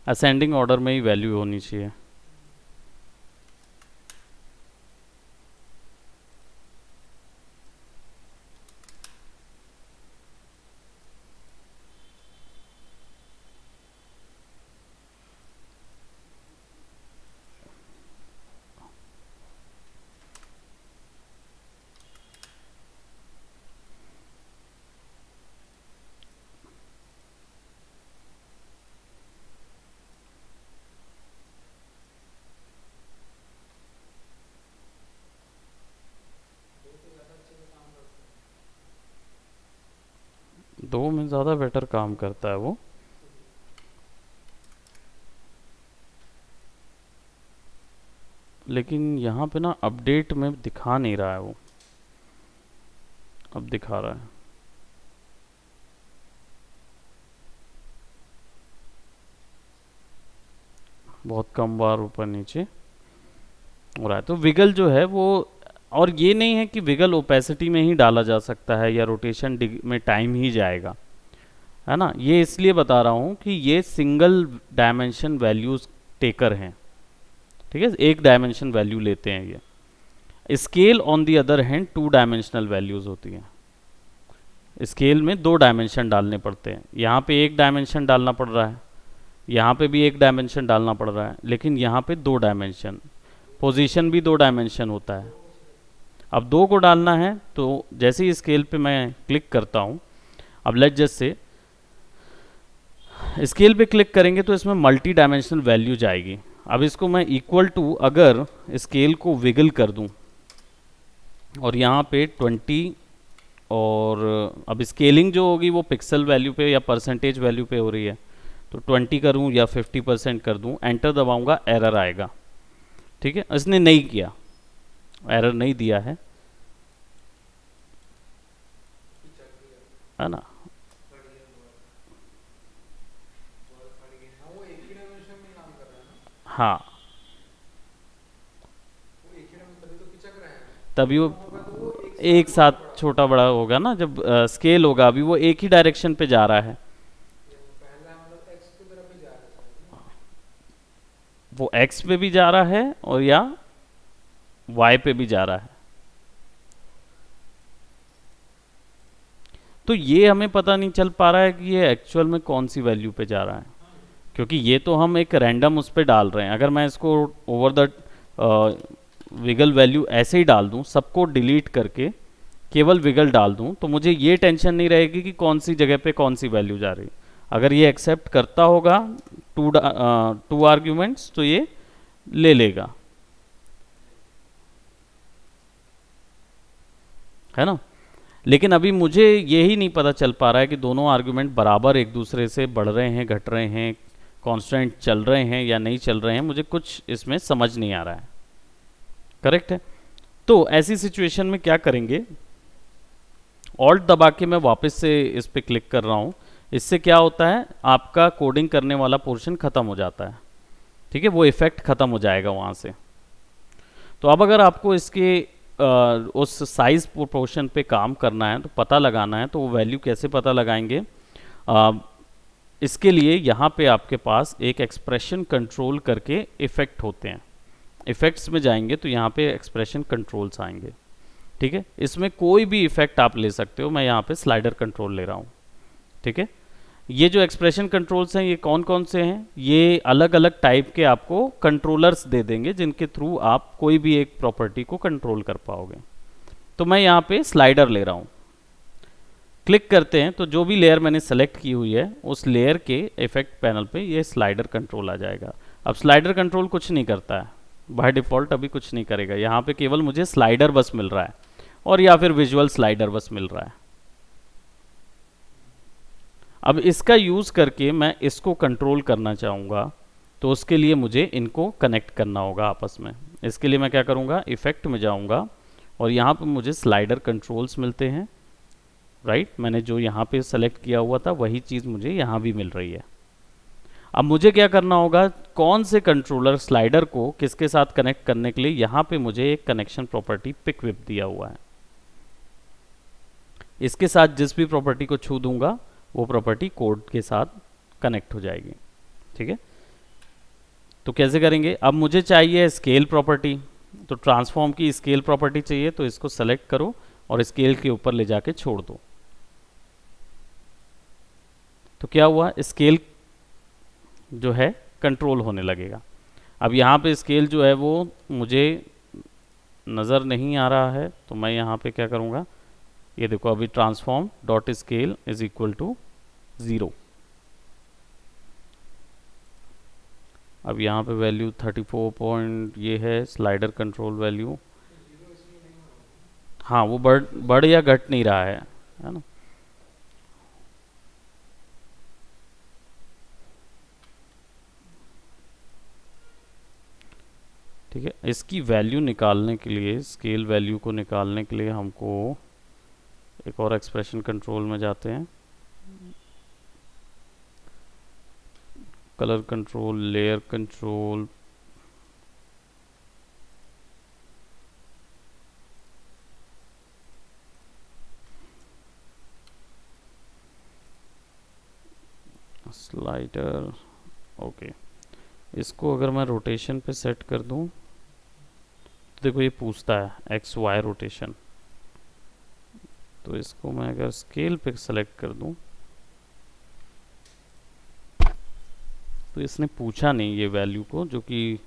असेंडिंग ऑर्डर में ही वैल्यू होनी चाहिए। दो में ज़्यादा बेटर काम करता है वो। लेकिन यहाँ पे ना अपडेट में दिखा नहीं रहा है वो, अब दिखा रहा है। बहुत कम बार ऊपर नीचे हो रहा है। तो विगल जो है वो, और ये नहीं है कि विगल ओपेसिटी में ही डाला जा सकता है या रोटेशन में टाइम ही जाएगा, है ना। ये इसलिए बता रहा हूँ कि ये सिंगल डायमेंशन वैल्यूज टेकर हैं, ठीक है, एक डायमेंशन वैल्यू लेते हैं ये। Scale on the other hand two dimensional values होती हैं। स्केल में दो डायमेंशन डालने पड़ते हैं, यहाँ पे एक डायमेंशन डालना पड़ रहा है, यहाँ पे भी एक डायमेंशन डालना पड़ रहा है, लेकिन यहाँ पे दो डायमेंशन, पोजीशन भी दो डायमेंशन होता है। अब दो को डालना है तो जैसे ही स्केल पे मैं क्लिक करता हूँ, अब लेट जस्ट से स्केल पे क्लिक करेंगे तो इसमें मल्टी डायमेंशनल वैल्यू जाएगी। अब इसको मैं इक्वल टू अगर स्केल को विगल कर दूं और यहाँ पे 20, और अब स्केलिंग जो होगी वो पिक्सल वैल्यू पे या परसेंटेज वैल्यू पे हो रही है, तो 20 करूँ या 50% कर दूँ, एंटर दबाऊंगा, एरर आएगा। ठीक है, इसने नहीं किया, एरर नहीं दिया है ना। हाँ, तभी वो एक साथ छोटा बड़ा होगा ना, जब स्केल होगा, अभी वो एक ही डायरेक्शन पे जा रहा है, वो एक्स पे भी जा रहा है और या वाई पे भी जा रहा है। तो ये हमें पता नहीं चल पा रहा है कि ये एक्चुअल में कौन सी वैल्यू पे जा रहा है, क्योंकि ये तो हम एक रैंडम उस पे डाल रहे हैं। अगर मैं इसको ओवर द विगल वैल्यू ऐसे ही डाल दूं, सबको डिलीट करके केवल विगल डाल दूं, तो मुझे ये टेंशन नहीं रहेगी कि कौन सी जगह पे कौन सी वैल्यू जा रही। अगर ये एक्सेप्ट करता होगा टू आर्ग्यूमेंट्स तो ये ले लेगा, है ना। लेकिन अभी मुझे यही नहीं पता चल पा रहा है कि दोनों आर्गुमेंट बराबर एक दूसरे से बढ़ रहे हैं, घट रहे हैं, कांस्टेंट चल रहे हैं या नहीं चल रहे हैं, मुझे कुछ इसमें समझ नहीं आ रहा है। करेक्ट है। तो ऐसी सिचुएशन में क्या करेंगे, ऑल्ट दबा के मैं वापस से इस पे क्लिक कर रहा हूँ। इससे क्या होता है, आपका कोडिंग करने वाला पोर्शन खत्म हो जाता है, ठीक है, वो इफेक्ट खत्म हो जाएगा वहाँ से। तो अब अगर आपको इसके उस साइज प्रोपोर्शन पे काम करना है, तो पता लगाना है, तो वो वैल्यू कैसे पता लगाएंगे। अ, इसके लिए यहाँ पे आपके पास एक एक्सप्रेशन कंट्रोल करके इफ़ेक्ट होते हैं। इफ़ेक्ट्स में जाएंगे तो यहाँ पे एक्सप्रेशन कंट्रोल्स आएंगे, ठीक है। इसमें कोई भी इफ़ेक्ट आप ले सकते हो, मैं यहाँ पे स्लाइडर कंट्रोल ले रहा हूँ, ठीक है। ये जो एक्सप्रेशन कंट्रोल्स हैं, ये कौन कौन से हैं, ये अलग अलग टाइप के आपको कंट्रोलर्स दे देंगे, जिनके थ्रू आप कोई भी एक प्रॉपर्टी को कंट्रोल कर पाओगे। तो मैं यहाँ पे स्लाइडर ले रहा हूँ, क्लिक करते हैं तो जो भी लेयर मैंने सेलेक्ट की हुई है उस लेयर के इफेक्ट पैनल पे ये स्लाइडर कंट्रोल आ जाएगा। अब स्लाइडर कंट्रोल कुछ नहीं करता है बाय डिफ़ॉल्ट, अभी कुछ नहीं करेगा, यहाँ पे केवल मुझे स्लाइडर बस मिल रहा है, और या फिर विजुअल स्लाइडर बस मिल रहा है। अब इसका यूज़ करके मैं इसको कंट्रोल करना चाहूँगा, तो उसके लिए मुझे इनको कनेक्ट करना होगा आपस में। इसके लिए मैं क्या करूँगा, इफ़ेक्ट में जाऊँगा और यहाँ पे मुझे स्लाइडर कंट्रोल्स मिलते हैं, राइट। मैंने जो यहाँ पे सेलेक्ट किया हुआ था वही चीज़ मुझे यहाँ भी मिल रही है। अब मुझे क्या करना होगा, कौन से कंट्रोलर स्लाइडर को किसके साथ कनेक्ट करने के लिए, यहाँ पे मुझे एक कनेक्शन प्रॉपर्टी पिक विप दिया हुआ है। इसके साथ जिस भी प्रॉपर्टी को छू दूंगा वो प्रॉपर्टी कोड के साथ कनेक्ट हो जाएगी, ठीक है। तो कैसे करेंगे, अब मुझे चाहिए स्केल प्रॉपर्टी, तो ट्रांसफॉर्म की स्केल प्रॉपर्टी चाहिए, तो इसको सेलेक्ट करो और स्केल के ऊपर ले जाके छोड़ दो। तो क्या हुआ, स्केल जो है कंट्रोल होने लगेगा। अब यहाँ पे स्केल जो है वो मुझे नज़र नहीं आ रहा है, तो मैं यहाँ पे क्या करूँगा, ये देखो अभी transform dot scale is equal to 0। अब यहाँ पे वैल्यू 34 पॉइंट ये है स्लाइडर कंट्रोल वैल्यू। हाँ, वो बढ़ बढ़ या घट नहीं रहा है ना। ठीक है, इसकी वैल्यू निकालने के लिए, स्केल वैल्यू को निकालने के लिए हमको एक और एक्सप्रेशन कंट्रोल में जाते हैं, colour control, layer control, slider. Okay, इसको अगर मैं रोटेशन पे सेट कर दूं तो देखो ये पूछता है एक्स वाई रोटेशन, तो इसको मैं अगर स्केल पे सेलेक्ट कर दूं तो इसने पूछा नहीं ये वैल्यू को, जो कि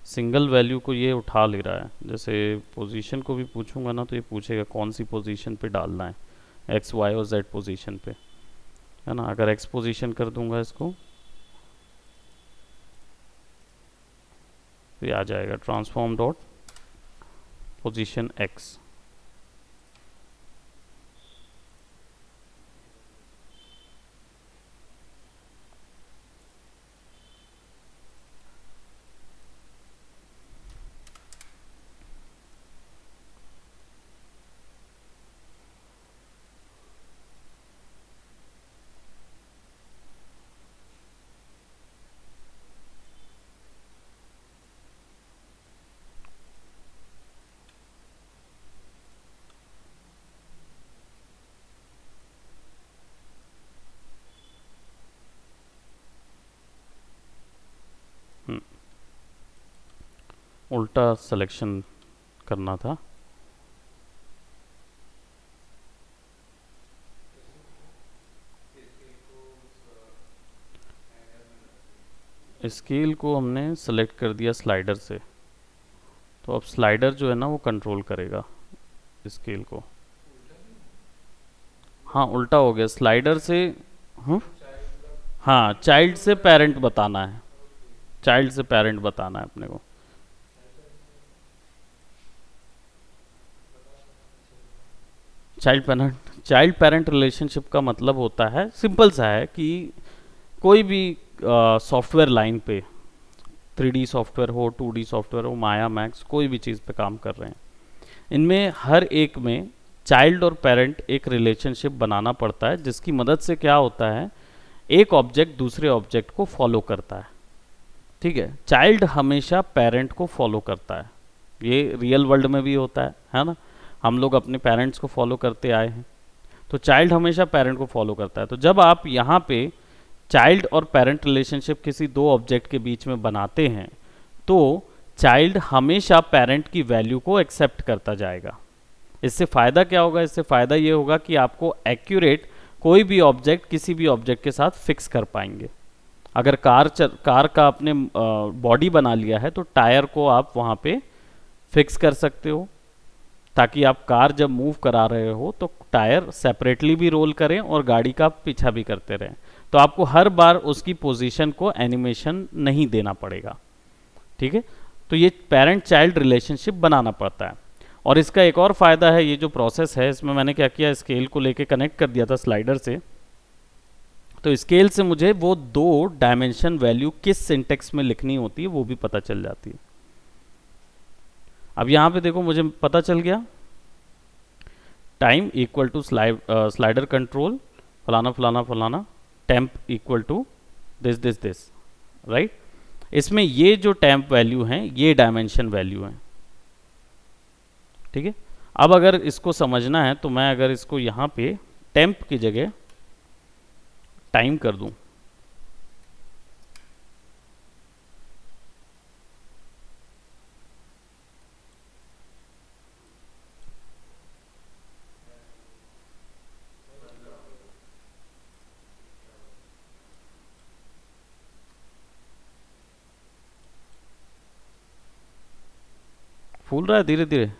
सिंगल वैल्यू को ये उठा ले रहा है। जैसे पोजीशन को भी पूछूंगा ना तो ये पूछेगा कौन सी पोजीशन पे डालना है, एक्स वाई और जेड पोजीशन पे, है ना। अगर एक्स पोजीशन कर दूंगा इसको तो ये आ जाएगा ट्रांसफॉर्म डॉट पोजीशन एक्स। उल्टा सिलेक्शन करना था। स्केल को हमने सेलेक्ट कर दिया स्लाइडर से, तो अब स्लाइडर जो है ना वो कंट्रोल करेगा स्केल को। हाँ उल्टा हो गया स्लाइडर से। हाँ हाँ, चाइल्ड से पेरेंट बताना है, चाइल्ड से पेरेंट बताना है अपने को। चाइल्ड पेरेंट रिलेशनशिप का मतलब होता है, सिंपल सा है कि कोई भी सॉफ्टवेयर लाइन पे, 3D सॉफ्टवेयर हो, 2D सॉफ्टवेयर हो, माया मैक्स, कोई भी चीज़ पे काम कर रहे हैं, इनमें हर एक में चाइल्ड और पेरेंट एक रिलेशनशिप बनाना पड़ता है, जिसकी मदद से क्या होता है, एक ऑब्जेक्ट दूसरे ऑब्जेक्ट को फॉलो करता है। ठीक है, चाइल्ड हमेशा पेरेंट को फॉलो करता है, ये रियल वर्ल्ड में भी होता है ना। हम लोग अपने पेरेंट्स को फॉलो करते आए हैं, तो चाइल्ड हमेशा पेरेंट को फॉलो करता है। तो जब आप यहाँ पे चाइल्ड और पेरेंट रिलेशनशिप किसी दो ऑब्जेक्ट के बीच में बनाते हैं, तो चाइल्ड हमेशा पेरेंट की वैल्यू को एक्सेप्ट करता जाएगा। इससे फ़ायदा क्या होगा, इससे फ़ायदा ये होगा कि आपको एक्यूरेट कोई भी ऑब्जेक्ट किसी भी ऑब्जेक्ट के साथ फिक्स कर पाएंगे। अगर कार का आपने बॉडी बना लिया है तो टायर को आप वहाँ पे फिक्स कर सकते हो, ताकि आप कार जब मूव करा रहे हो तो टायर सेपरेटली भी रोल करें और गाड़ी का पीछा भी करते रहें, तो आपको हर बार उसकी पोजीशन को एनिमेशन नहीं देना पड़ेगा। ठीक है, तो ये पेरेंट चाइल्ड रिलेशनशिप बनाना पड़ता है। और इसका एक और फ़ायदा है, ये जो प्रोसेस है इसमें मैंने क्या किया, स्केल को लेके कनेक्ट कर दिया था स्लाइडर से, तो स्केल से मुझे वो दो डायमेंशन वैल्यू किस सिंटेक्स में लिखनी होती है वो भी पता चल जाती है। अब यहाँ पे देखो मुझे पता चल गया, time equal to slider control फलाना फलाना फलाना, temp equal to this this this, right. इसमें ये जो टेम्प वैल्यू हैं ये डायमेंशन वैल्यू हैं। ठीक है, अब अगर इसको समझना है तो मैं अगर इसको यहाँ पे टेम्प की जगह टाइम कर दूं, फूल रहा है धीरे धीरे।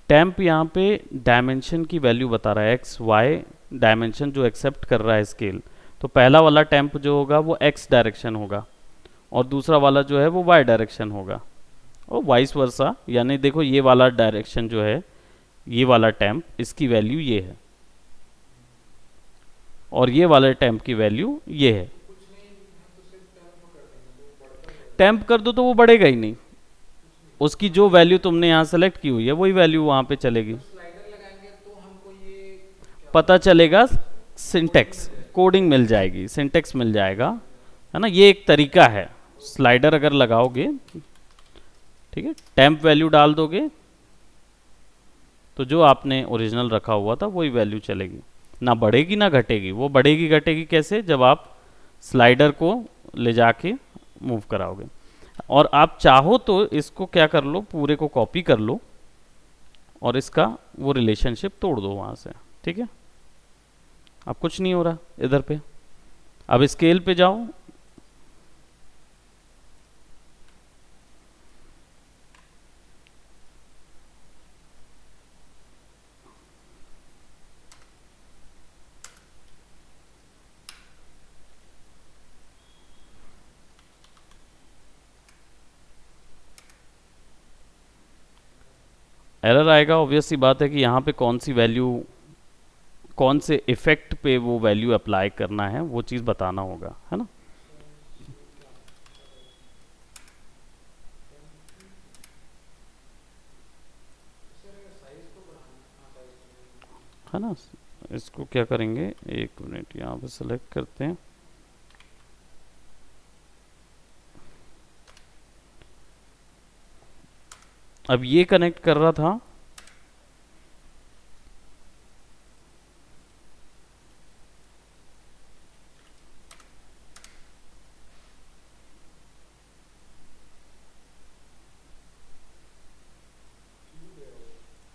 टेम्प यहाँ पे डायमेंशन की वैल्यू बता रहा है, एक्स वाई डायमेंशन जो एक्सेप्ट कर रहा है स्केल, तो पहला वाला टेम्प जो होगा वो एक्स डायरेक्शन होगा और दूसरा वाला जो है वो वाई डायरेक्शन होगा, और वाइस वर्सा, यानी देखो ये वाला डायरेक्शन जो है, ये वाला टेम्प इसकी वैल्यू ये है और ये वाले टेम्प की वैल्यू ये है। टेम्प कर दो तो वो बढ़ेगा ही नहीं, उसकी जो वैल्यू तुमने यहाँ सेलेक्ट की हुई है वही वैल्यू वहाँ पे चलेगी। पता चलेगा, सिंटेक्स कोडिंग मिल जाएगी, सिंटेक्स मिल जाएगा, है ना। ये एक तरीका है, स्लाइडर अगर लगाओगे, ठीक है, टेम्प वैल्यू डाल दोगे तो जो आपने ओरिजिनल रखा हुआ था वही वैल्यू चलेगी, ना बढ़ेगी ना घटेगी। वो बढ़ेगी घटेगी कैसे, जब आप स्लाइडर को ले जाके मूव कराओगे। और आप चाहो तो इसको क्या कर लो, पूरे को कॉपी कर लो और इसका वो रिलेशनशिप तोड़ दो वहाँ से, ठीक है। अब कुछ नहीं हो रहा इधर पे। अब स्केल पे जाओ, एरर आएगा। ऑब्वियस सी बात है कि यहाँ पे कौन सी वैल्यू, कौन से इफेक्ट पे वो वैल्यू अप्लाई करना है वो चीज़ बताना होगा, है ना। है ना, इसको क्या करेंगे, एक मिनट यहाँ पे सेलेक्ट करते हैं। अब ये कनेक्ट कर रहा था,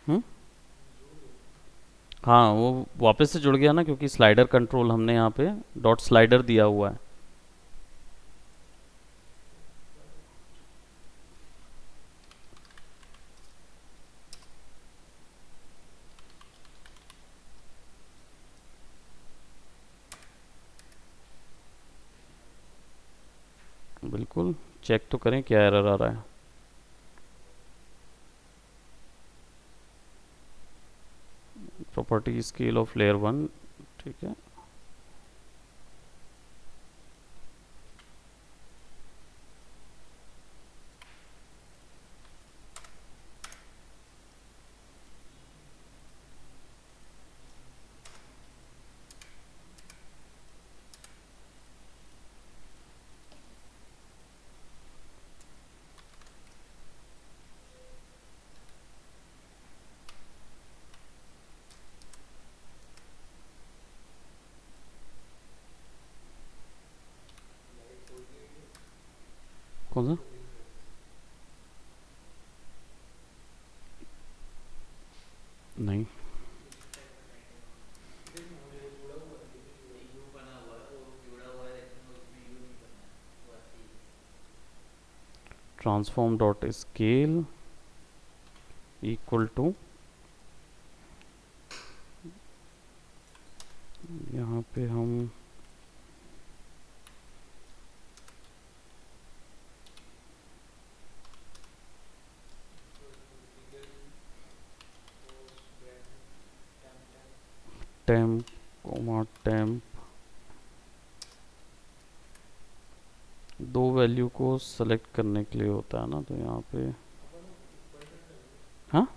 हम्म, हाँ वो वापस से जुड़ गया ना, क्योंकि स्लाइडर कंट्रोल हमने यहाँ पे डॉट स्लाइडर दिया हुआ है। बिल्कुल चेक तो करें क्या एरर आ रहा है। Property scale of layer one, ठीक है। कौन सा, नहीं, transform dot scale equal to, यहाँ पे हम टेम्प कोमा टेम्प, दो वैल्यू को सेलेक्ट करने के लिए होता है ना, तो यहाँ पे, हाँ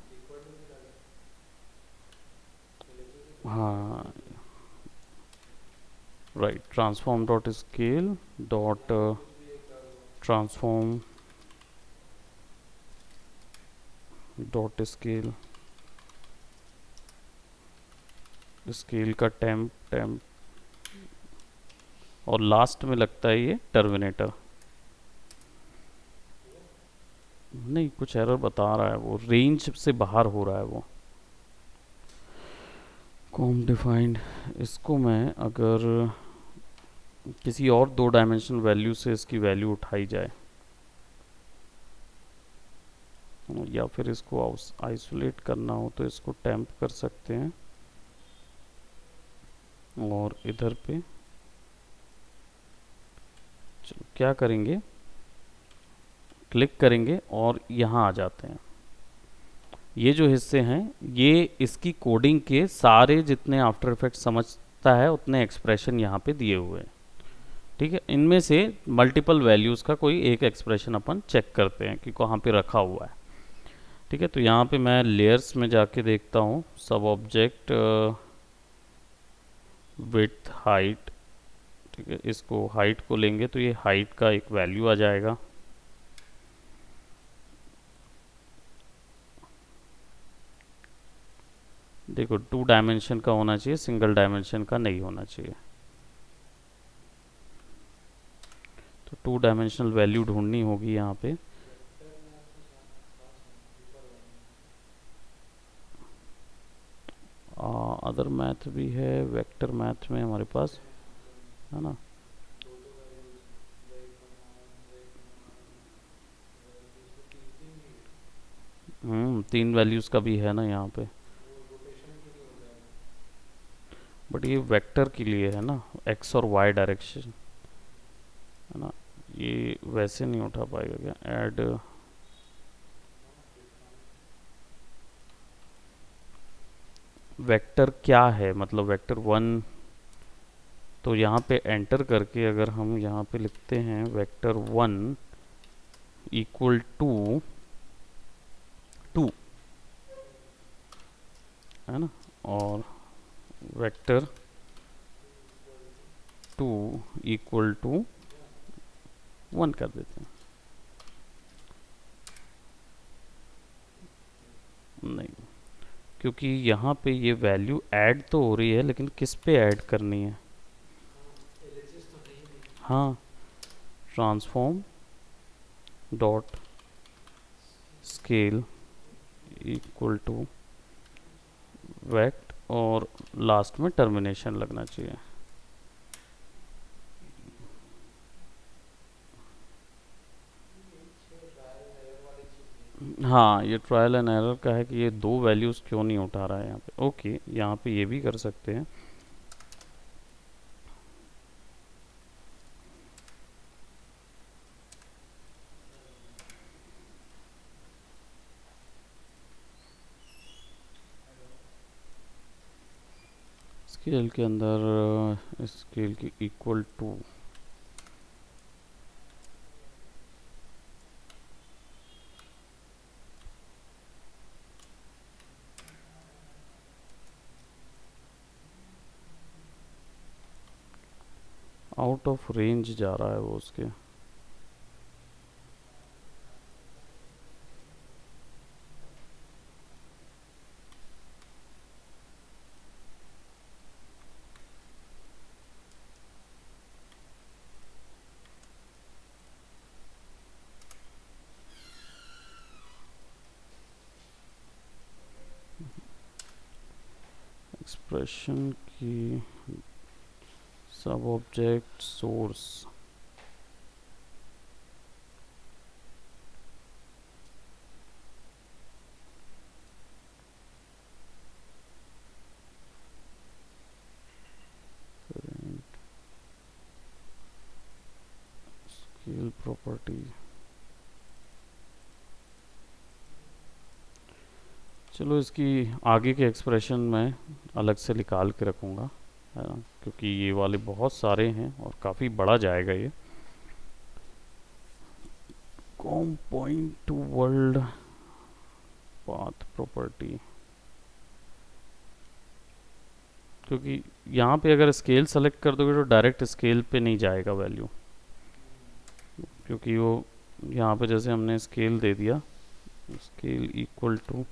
हाँ, right, transform dot scale dot transform dot scale, scale का टेम्प टेम्प, और लास्ट में लगता है ये टर्मिनेटर। नहीं, कुछ एरर बता रहा है, वो रेंज से बाहर हो रहा है वो। कॉम डिफाइंड, इसको मैं अगर किसी और दो डायमेंशनल वैल्यू से इसकी वैल्यू उठाई जाए, या फिर इसको आइसोलेट करना हो तो इसको टेम्प कर सकते हैं और इधर पे क्या करेंगे, क्लिक करेंगे और यहाँ आ जाते हैं। ये जो हिस्से हैं ये इसकी कोडिंग के सारे जितने आफ्टर इफेक्ट समझता है उतने एक्सप्रेशन यहाँ पे दिए हुए हैं। ठीक है, इनमें से मल्टीपल वैल्यूज़ का कोई एक एक्सप्रेशन अपन चेक करते हैं कि कहाँ पे रखा हुआ है। ठीक है, तो यहाँ पे मैं लेयर्स में जाके देखता हूँ, सब ऑब्जेक्ट विड्थ हाइट। ठीक है, इसको हाइट को लेंगे तो ये हाइट का एक वैल्यू आ जाएगा। देखो 2 डायमेंशन का होना चाहिए, सिंगल डायमेंशन का नहीं होना चाहिए। तो 2 डायमेंशनल वैल्यू ढूंढनी होगी यहाँ पे। अदर मैथ भी है, वेक्टर मैथ में हमारे पास है ना। तीन वैल्यूज़ का भी है ना यहाँ पे, बट ये वेक्टर के लिए है ना, एक्स और वाई डायरेक्शन है ना। ये वैसे नहीं उठा पाएगा क्या, ऐड वेक्टर क्या है, मतलब वेक्टर 1। तो यहाँ पे एंटर करके अगर हम यहाँ पे लिखते हैं वेक्टर 1 इक्वल टू 2 है ना, और वेक्टर 2 इक्वल टू 1 कर देते हैं। नहीं, क्योंकि यहाँ पे ये वैल्यू ऐड तो हो रही है लेकिन किस पे ऐड करनी है। हाँ, transform dot scale equal to vect और लास्ट में टर्मिनेशन लगना चाहिए। हाँ, ये ट्रायल एंड एरर का है कि ये दो वैल्यूज़ क्यों नहीं उठा रहा है यहाँ पे। ओके, यहाँ पे ये भी कर सकते हैं। स्केल के अंदर स्केल की equal to out of range जा रहा है वो उसके। एक्सप्रेशन की सब ऑब्जेक्ट सोर्स स्केल प्रॉपर्टी। चलो इसकी आगे के एक्सप्रेशन में अलग से निकाल के रखूँगा है ना, क्योंकि ये वाले बहुत सारे हैं और काफ़ी बड़ा जाएगा ये। Com point two world path property, क्योंकि यहाँ पे अगर स्केल सेलेक्ट कर दोगे तो डायरेक्ट स्केल पे नहीं जाएगा वैल्यू, क्योंकि वो यहाँ पे जैसे हमने स्केल दे दिया, स्केल इक्वल टू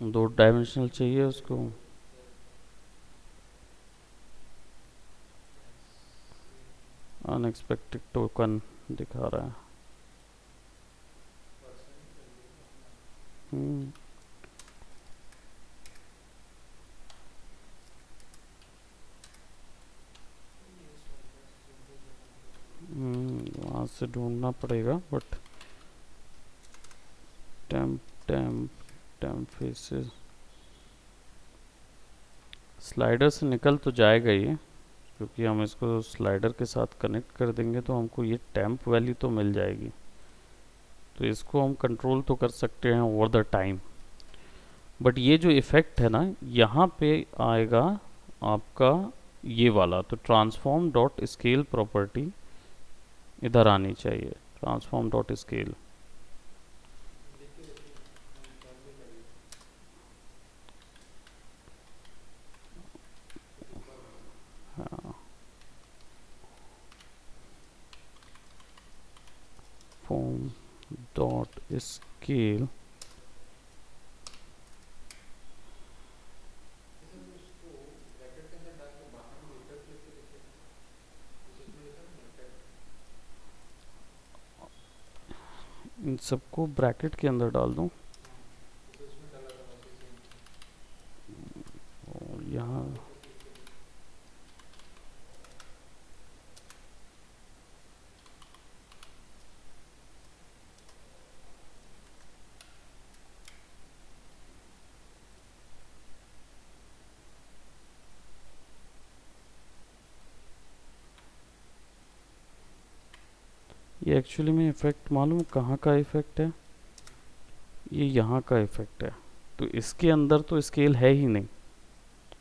दो डायमेंशनल चाहिए उसको। अनएक्सपेक्टेड टोकन दिखा रहा है। हम्म, वहाँ से ढूंढना पड़ेगा, but temp temp temp faces slider से निकल तो जाएगा ये, क्योंकि हम इसको स्लाइडर के साथ कनेक्ट कर देंगे तो हमको ये टेम्प वैल्यू तो मिल जाएगी। तो इसको हम कंट्रोल तो कर सकते हैं ओवर द टाइम, बट ये जो इफ़ेक्ट है ना यहाँ पे आएगा आपका ये वाला। तो ट्रांसफॉर्म डॉट स्केल प्रॉपर्टी इधर आनी चाहिए, ट्रांसफॉर्म डॉट स्केल। हाँ, फॉर्म डॉट स्केल इन सबको ब्रैकेट के अंदर डाल दूं और यहाँ ये एक्चुअली में इफ़ेक्ट मालूम कहाँ का इफ़ेक्ट है, ये यहाँ का इफ़ेक्ट है। तो इसके अंदर तो स्केल है ही नहीं,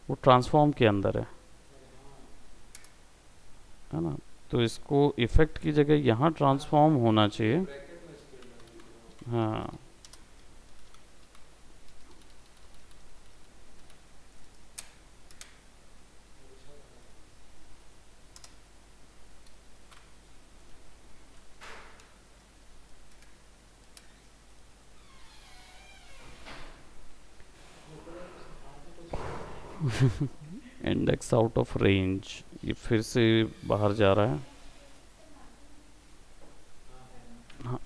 वो ट्रांसफॉर्म के अंदर है ना। तो इसको इफ़ेक्ट की जगह यहाँ ट्रांसफॉर्म होना चाहिए। हाँ, इंडेक्स आउट ऑफ रेंज, ये फिर से बाहर जा रहा है। हाँ,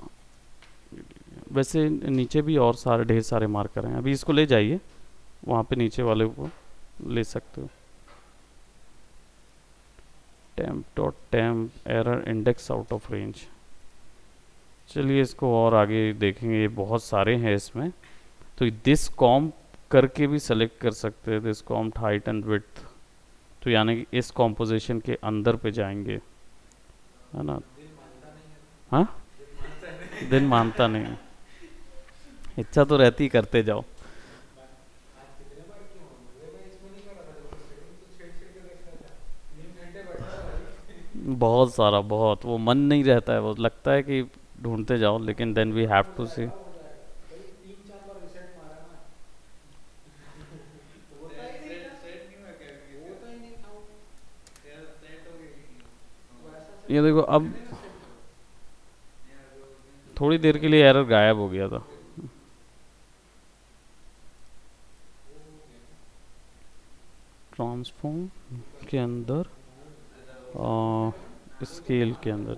वैसे नीचे भी और सारे ढेर सारे मार्कर हैं, अभी इसको ले जाइए वहाँ पे नीचे वाले को ले सकते हो। Temp dot temp error index out of range. चलिए इसको और आगे देखेंगे, ये बहुत सारे हैं इसमें। तो दिस कॉम्प करके भी सेलेक्ट कर सकते हैं, this comp height and width. तो यानी कि इस कॉम्पोजिशन के अंदर पे जाएंगे, है ना। हाँ, दिन मानता नहीं, इच्छा तो रहती करते जाओ। बहुत सारा, बहुत, वो मन नहीं रहता है, वो लगता है कि ढूंढते जाओ, लेकिन देन वी हैव टू सी। ये देखो अब थोड़ी देर के लिए एरर गायब हो गया था। ट्रांसफॉर्म के अंदर स्केल के अंदर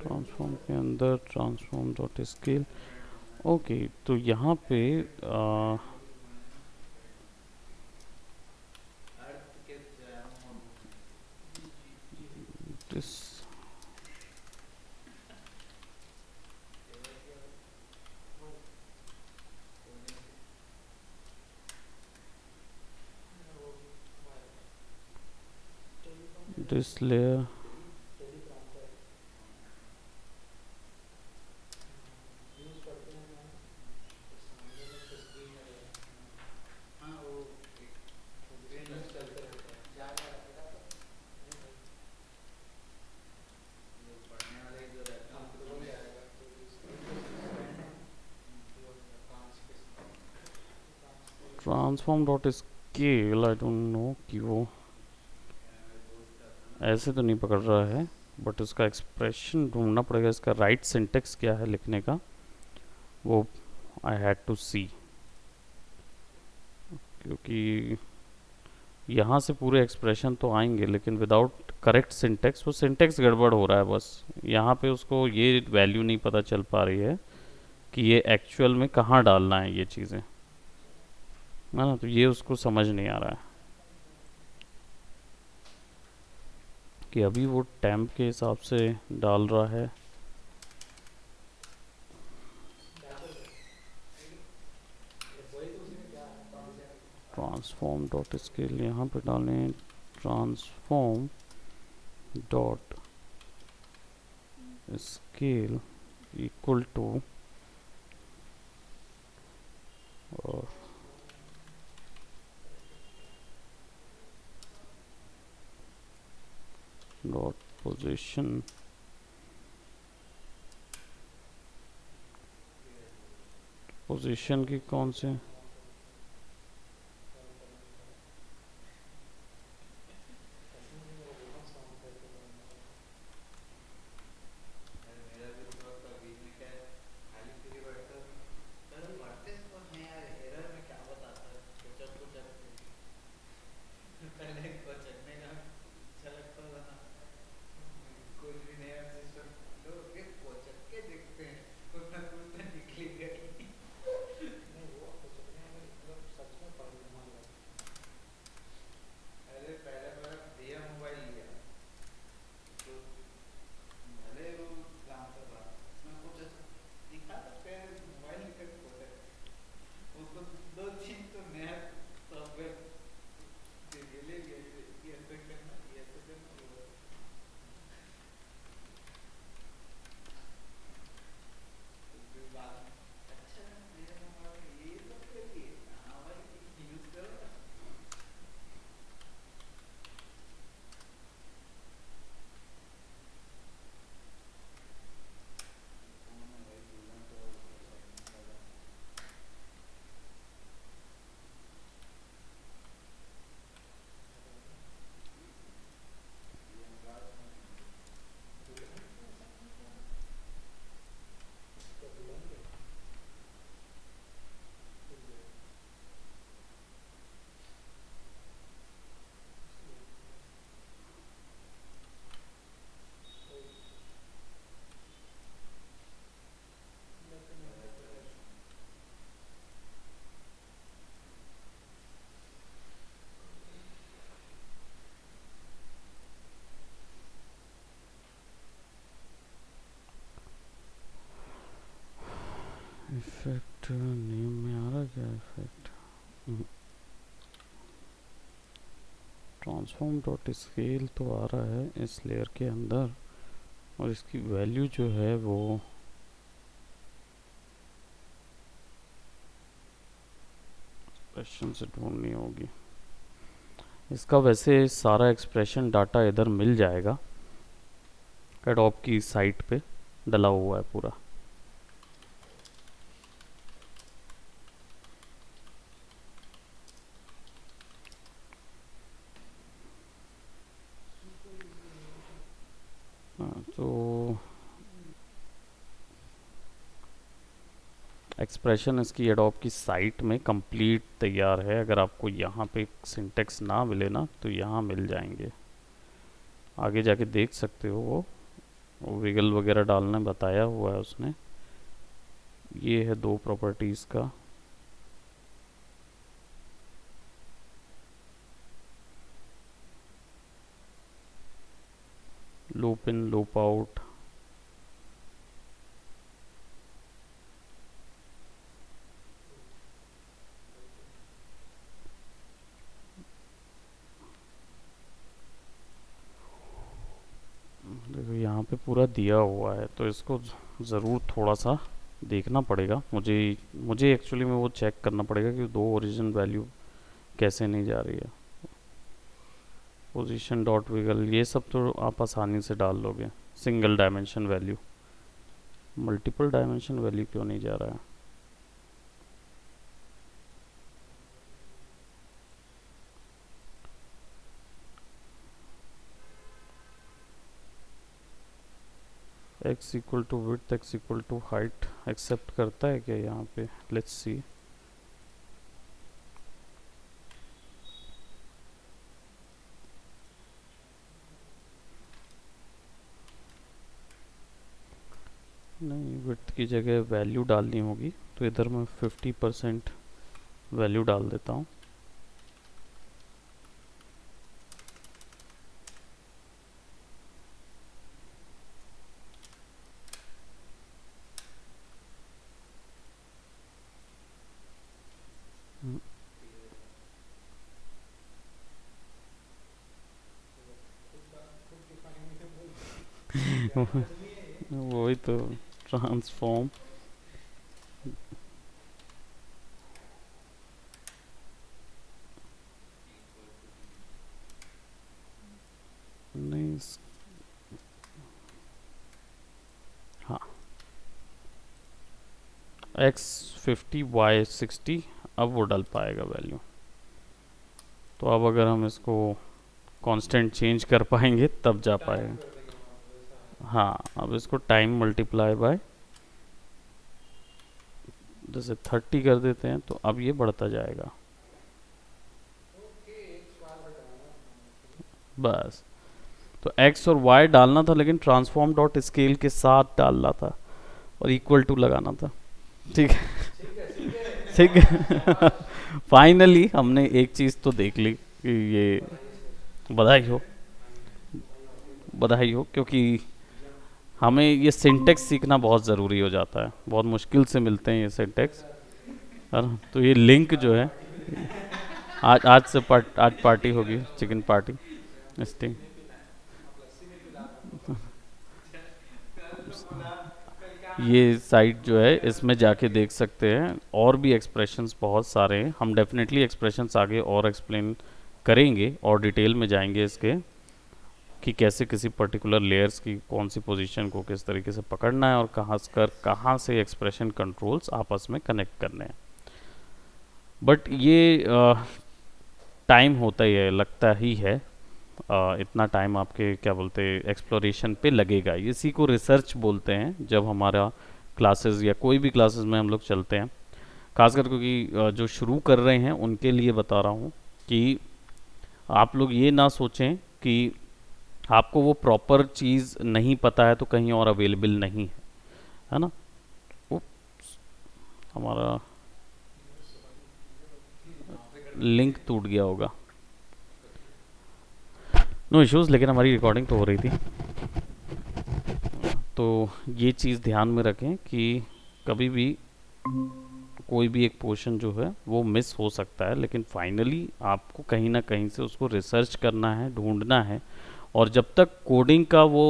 ट्रांसफॉर्म के अंदर ट्रांसफॉर्म डॉट स्केल। ओके, तो यहाँ पे this this layer transform dot scale. I don't know कि वो ऐसे तो नहीं पकड़ रहा है, बट उसका एक्सप्रेशन ढूंढना पड़ेगा, इसका राइट सिंटेक्स क्या है लिखने का, वो आई हैड टू सी। क्योंकि यहाँ से पूरे एक्सप्रेशन तो आएंगे, लेकिन विदाउट करेक्ट सिंटेक्स, वो सिंटेक्स गड़बड़ हो रहा है बस। यहाँ पे उसको ये वैल्यू नहीं पता चल पा रही है कि ये एक्चुअल में कहाँ डालना है ये चीज़ें। है ना। तो ये उसको समझ नहीं आ रहा है कि अभी वो टेम्प के हिसाब से डाल रहा है। ट्रांसफॉर्म डॉट स्केल यहाँ पे डालें, transform dot scale equal to dot position position की कौन से इफेक्ट नेम में आ रहा क्या इफेक्ट। ट्रांसफॉर्म डॉट स्केल तो आ रहा है इस लेयर के अंदर, और इसकी वैल्यू जो है वो एक्सप्रेशन से ढूंढनी होगी। इसका वैसे सारा एक्सप्रेशन डाटा इधर मिल जाएगा, एडोब की साइट पे डला हुआ है पूरा। तो एक्सप्रेशन इसकी एडोब की साइट में कंप्लीट तैयार है। अगर आपको यहाँ पे सिंटेक्स ना मिले ना तो यहाँ मिल जाएंगे, आगे जाके देख सकते हो। वो विगल वगैरह डालना बताया हुआ है उसने। ये है दो प्रॉपर्टीज़ का। लूप इन लूप आउट, देखो यहाँ पे पूरा दिया हुआ है। तो इसको ज़रूर थोड़ा सा देखना पड़ेगा। मुझे एक्चुअली में वो चेक करना पड़ेगा कि दो ओरिजिन वैल्यू कैसे नहीं जा रही है। पोजीशन डॉट विगल ये सब तो आप आसानी से डाल लोगे। Single dimension value, multiple dimension value क्यों नहीं जा रहा है। x equal to width, x equal to height accept करता है क्या यहाँ पे, लेट्स सी। नहीं, विड्थ की जगह वैल्यू डालनी होगी, तो इधर मैं 50% वैल्यू डाल देता हूँ। वही तो, ट्रांसफॉर्म नहीं, हाँ, x50 y60, अब वो डल पाएगा वैल्यू। तो अब अगर हम इसको कांस्टेंट चेंज कर पाएंगे तब जा पाएगा। हाँ, अब इसको टाइम मल्टीप्लाई बाय जैसे 30 कर देते हैं, तो अब ये बढ़ता जाएगा। बस, तो x और y डालना था, लेकिन ट्रांसफॉर्म डॉट स्केल के साथ डालना था और इक्वल टू लगाना था। ठीक है, ठीक है। फाइनली हमने एक चीज़ तो देख ली कि ये, बधाई हो, बधाई हो, क्योंकि हमें ये सिंटेक्स सीखना बहुत ज़रूरी हो जाता है। बहुत मुश्किल से मिलते हैं ये सिंटेक्स, है ना। तो ये लिंक जो है, आज पार्टी होगी, चिकन पार्टी स्टिंग। ये साइट जो है, इसमें जाके देख सकते हैं, और भी एक्सप्रेशंस बहुत सारे हैं। हम डेफिनेटली एक्सप्रेशंस आगे और एक्सप्लेन करेंगे और डिटेल में जाएंगे इसके, कि कैसे किसी पर्टिकुलर लेयर्स की कौन सी पोजीशन को किस तरीके से पकड़ना है और कहाँ से एक्सप्रेशन कंट्रोल्स आपस में कनेक्ट करने हैं। बट ये टाइम होता ही है, लगता ही है, इतना टाइम आपके क्या बोलते हैं एक्सप्लोरेशन पे लगेगा। इसी को रिसर्च बोलते हैं। जब हमारा क्लासेस या कोई भी क्लासेस में हम लोग चलते हैं, खासकर क्योंकि जो शुरू कर रहे हैं उनके लिए बता रहा हूँ कि आप लोग ये ना सोचें कि आपको वो प्रॉपर चीज़ नहीं पता है तो कहीं और अवेलेबल नहीं है ना। वो हमारा लिंक टूट गया होगा, नो इश्यूज़, लेकिन हमारी रिकॉर्डिंग तो हो रही थी। तो ये चीज़ ध्यान में रखें कि कभी भी कोई भी एक पोर्शन जो है वो मिस हो सकता है, लेकिन फाइनली आपको कहीं ना कहीं से उसको रिसर्च करना है, ढूंढना है। और जब तक कोडिंग का वो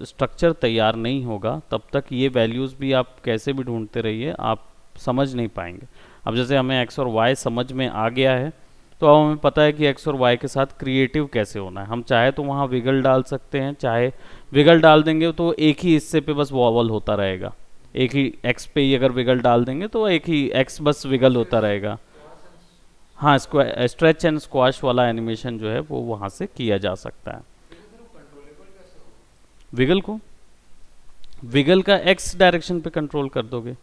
स्ट्रक्चर तैयार नहीं होगा, तब तक ये वैल्यूज़ भी आप कैसे भी ढूंढते रहिए, आप समझ नहीं पाएंगे। अब जैसे हमें एक्स और वाई समझ में आ गया है, तो अब हमें पता है कि एक्स और वाई के साथ क्रिएटिव कैसे होना है। हम चाहे तो वहाँ विगल डाल सकते हैं, चाहे विगल डाल देंगे तो एक ही हिस्से पे बस वॉवल होता रहेगा। एक ही एक्स पे ही अगर विगल डाल देंगे तो एक ही एक्स बस विगल होता रहेगा। हाँ, स्ट्रेच एंड स्क्वाश वाला एनिमेशन जो है वो वहाँ से किया जा सकता है। विगल को, विगल का एक्स डायरेक्शन पे कंट्रोल कर दोगे,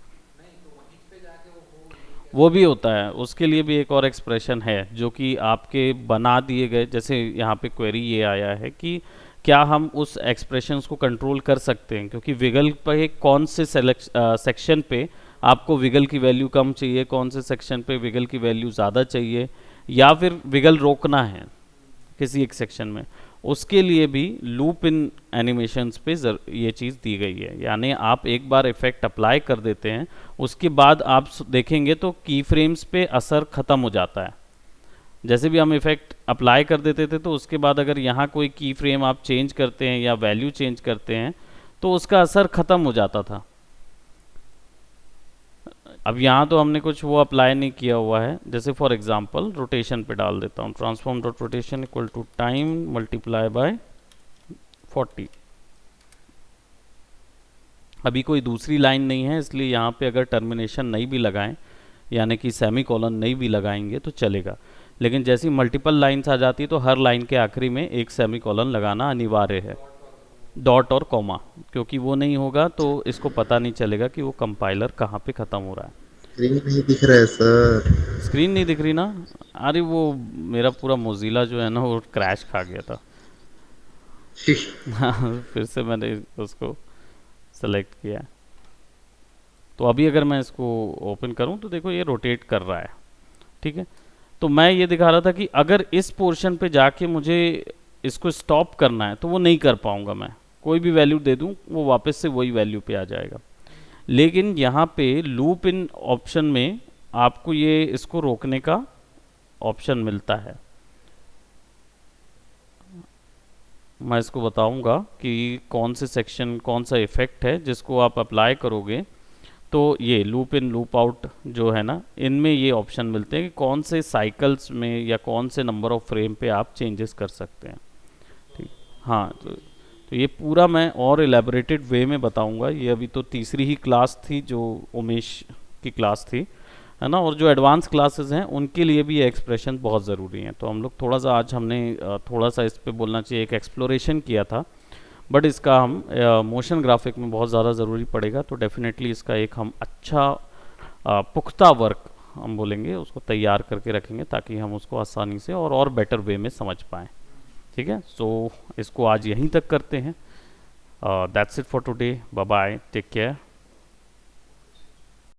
वो भी होता है। उसके लिए भी एक और एक्सप्रेशन है जो कि आपके बना दिए गए, जैसे यहाँ पे क्वेरी ये आया है कि क्या हम उस एक्सप्रेशंस को कंट्रोल कर सकते हैं, क्योंकि विगल पे कौन से सेक्शन पे आपको विगल की वैल्यू कम चाहिए, कौन से सेक्शन पे विगल की वैल्यू ज़्यादा चाहिए, या फिर विगल रोकना है किसी एक सेक्शन में। उसके लिए भी लूप इन एनिमेशंस पे ये चीज़ दी गई है। यानी आप एक बार इफेक्ट अप्लाई कर देते हैं, उसके बाद आप देखेंगे तो की फ्रेम्स पे असर ख़त्म हो जाता है। जैसे भी हम इफेक्ट अप्लाई कर देते थे, तो उसके बाद अगर यहाँ कोई की फ्रेम आप चेंज करते हैं या वैल्यू चेंज करते हैं, तो उसका असर ख़त्म हो जाता था। अब यहाँ तो हमने कुछ वो अप्लाई नहीं किया हुआ है। जैसे फॉर एग्जांपल रोटेशन पे डाल देता हूँ, transform dot rotation equal to time multiply by 40। अभी कोई दूसरी लाइन नहीं है, इसलिए यहाँ पे अगर टर्मिनेशन नहीं भी लगाएं, यानी कि सेमी कॉलन नहीं भी लगाएंगे तो चलेगा। लेकिन जैसी मल्टीपल लाइन्स आ जाती है तो हर लाइन के आखिरी में एक सेमी कॉलन लगाना अनिवार्य है, डॉट और कॉमा, क्योंकि वो नहीं होगा तो इसको पता नहीं चलेगा कि वो कंपाइलर कहाँ पे ख़त्म हो रहा है। स्क्रीन नहीं दिख रहा है सर। स्क्रीन नहीं दिख रही ना? अरे वो मेरा पूरा मोजिला जो है ना वो क्रैश खा गया था। फिर से मैंने उसको सेलेक्ट किया है। तो अभी अगर मैं इसको ओपन करूं तो देखो ये रोटेट कर रहा है। ठीक है। तो मैं ये दिखा रहा था कि अगर इस पोर्शन पे जाके मुझे इसको स्टॉप करना है तो वो नहीं कर पाऊंगा, मैं कोई भी वैल्यू दे दूं वो वापस से वही वैल्यू पे आ जाएगा। लेकिन यहाँ पे लूप इन ऑप्शन में आपको ये इसको रोकने का ऑप्शन मिलता है। मैं इसको बताऊंगा कि कौन से सेक्शन, कौन सा इफेक्ट है जिसको आप अप्लाई करोगे तो ये लूप इन लूप आउट जो है ना, इनमें ये ऑप्शन मिलते हैं कि कौन से साइकिल्स में या कौन से नंबर ऑफ फ्रेम पे आप चेंजेस कर सकते हैं। ठीक। हाँ, तो ये पूरा मैं और एलेबोरेटेड वे में बताऊंगा। ये अभी तो तीसरी ही क्लास थी जो उमेश की क्लास थी, है ना, और जो एडवांस क्लासेस हैं उनके लिए भी ये एक्सप्रेशन बहुत ज़रूरी हैं। तो हम लोग थोड़ा सा आज हमने थोड़ा सा इस पे बोलना चाहिए एक एक्सप्लोरेशन किया था, बट इसका हम मोशन ग्राफिक में बहुत ज़्यादा ज़रूरी पड़ेगा। तो डेफिनेटली इसका एक हम अच्छा पुख्ता वर्क हम बोलेंगे उसको तैयार करके रखेंगे ताकि हम उसको आसानी से और बेटर वे में समझ पाएँ। ठीक है, सो इसको आज यहीं तक करते हैं। That's it for today, bye bye, take care.